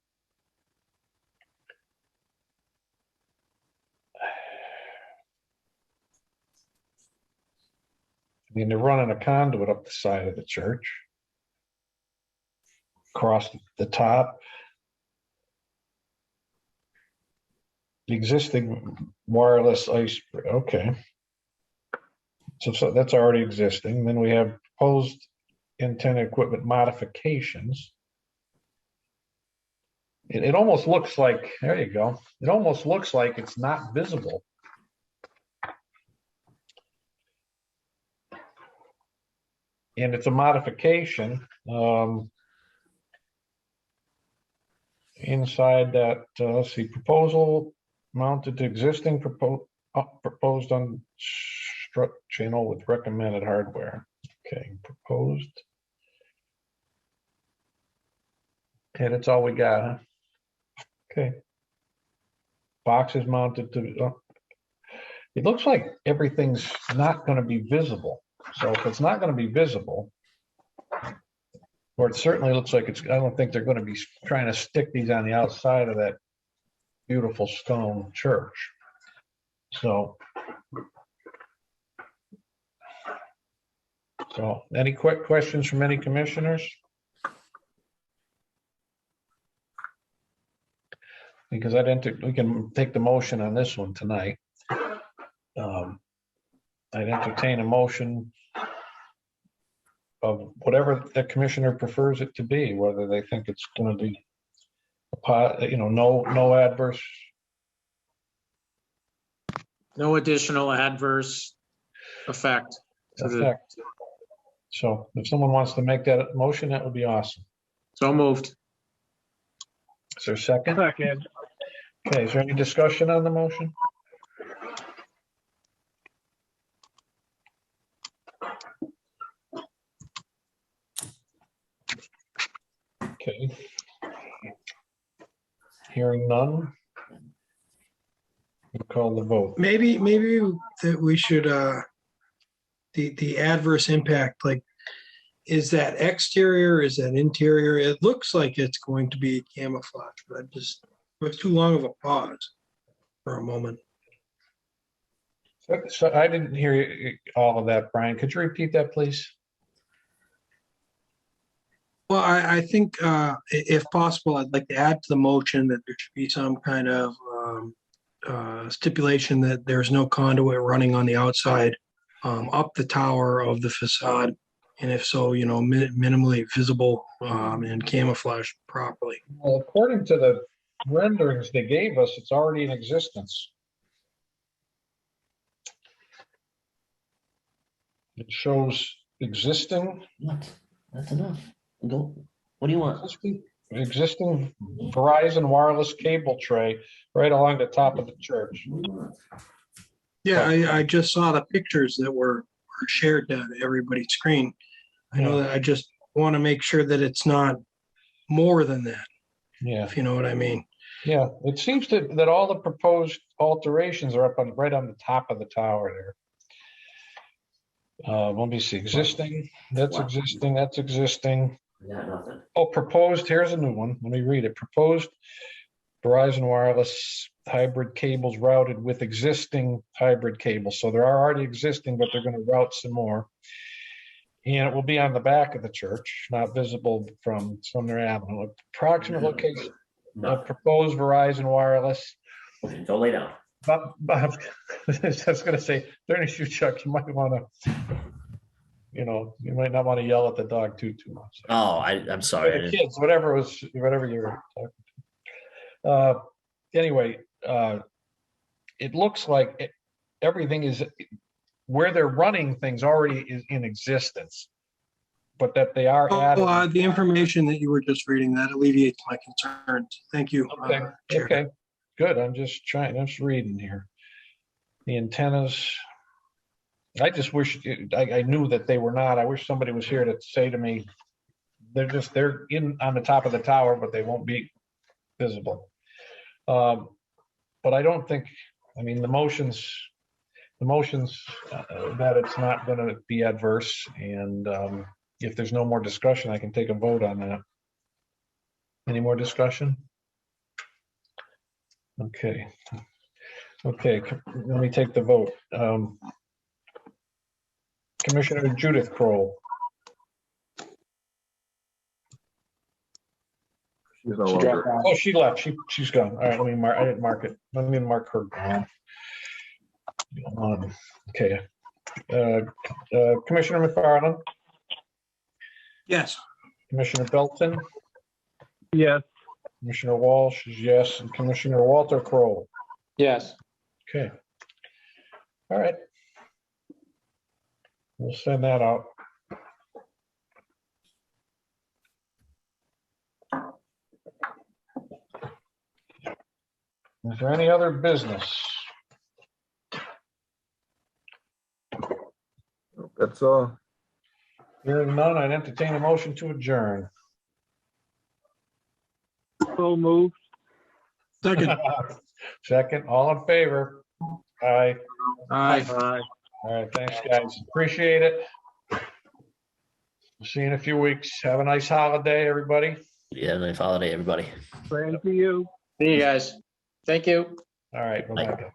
Speaker 1: I mean, they're running a conduit up the side of the church, across the top. The existing wireless ice, okay. So that's already existing. Then we have proposed antenna equipment modifications. It almost looks like, there you go. It almost looks like it's not visible. And it's a modification. Inside that, let's see, proposal mounted to existing proposed on strut channel with recommended hardware. Okay, proposed. Okay, that's all we got, huh? Okay. Boxes mounted to, it looks like everything's not going to be visible. So if it's not going to be visible, or it certainly looks like it's, I don't think they're going to be trying to stick these on the outside of that beautiful stone church. So any quick questions from any commissioners? Because we can take the motion on this one tonight. I'd entertain a motion of whatever the commissioner prefers it to be, whether they think it's going to be no adverse.
Speaker 7: No additional adverse effect to the
Speaker 1: So if someone wants to make that motion, that would be awesome.
Speaker 7: So moved.
Speaker 1: Is there a second?
Speaker 8: Second.
Speaker 1: Okay, is there any discussion on the motion? Okay. Hearing none. We'll call the vote.
Speaker 6: Maybe that we should, the adverse impact, like, is that exterior, is that interior? It looks like it's going to be camouflage, but it was too long of a pause for a moment.
Speaker 1: So I didn't hear all of that, Brian. Could you repeat that, please?
Speaker 6: Well, I think if possible, I'd like to add to the motion that there should be some kind of stipulation that there's no conduit running on the outside up the tower of the facade. And if so, minimally visible and camouflaged properly.
Speaker 1: Well, according to the renderings they gave us, it's already in existence. It shows existing.
Speaker 3: What? That's enough. Go. What do you want?
Speaker 1: Existing Verizon wireless cable tray right along the top of the church.
Speaker 6: Yeah, I just saw the pictures that were shared to everybody's screen. I know that I just want to make sure that it's not more than that.
Speaker 1: Yeah.
Speaker 6: If you know what I mean.
Speaker 1: Yeah, it seems that all the proposed alterations are up on right on the top of the tower there. Let me see, existing, that's existing, that's existing.
Speaker 3: Yeah, nothing.
Speaker 1: Oh, proposed, here's a new one. Let me read it. Proposed Verizon wireless hybrid cables routed with existing hybrid cables. So there are already existing, but they're going to route some more. And it will be on the back of the church, not visible from Sumner Avenue. Approximate location of proposed Verizon wireless.
Speaker 3: Okay, go lay down.
Speaker 1: But I was going to say, during you, Chuck, you might want to, you might not want to yell at the dog too much.
Speaker 3: Oh, I'm sorry.
Speaker 1: The kids, whatever you're talking to. Anyway, it looks like everything is where they're running things already is in existence, but that they are adding.
Speaker 6: The information that you were just reading, that alleviates my concerns. Thank you.
Speaker 1: Okay. Okay. Good. I'm just reading here. The antennas. I just wish I knew that they were not. I wish somebody was here to say to me, they're in on the top of the tower, but they won't be visible. But I don't think, the motions that it's not going to be adverse. And if there's no more discussion, I can take a vote on that. Any more discussion? Okay. Okay, let me take the vote. Commissioner Judith Kroll.
Speaker 2: She's no longer.
Speaker 1: Oh, she left. She's gone. All right, let me mark. I didn't mark it. Let me mark her gone. Okay. Commissioner McFarland.
Speaker 6: Yes.
Speaker 1: Commissioner Belton.
Speaker 8: Yes.
Speaker 1: Commissioner Walsh is yes, and Commissioner Walter Kroll.
Speaker 7: Yes.
Speaker 1: Okay. All right. We'll send that out. Is there any other business?
Speaker 2: That's all.
Speaker 1: Hearing none, I'd entertain a motion to adjourn.
Speaker 8: So moved.
Speaker 6: Second.
Speaker 1: Second, all in favor? Aye.
Speaker 6: Aye.
Speaker 8: Aye.
Speaker 1: All right, thanks, guys. Appreciate it. See you in a few weeks. Have a nice holiday, everybody.
Speaker 3: Yeah, nice holiday, everybody.
Speaker 8: Same to you.
Speaker 7: See you guys. Thank you.
Speaker 1: All right, bye-bye.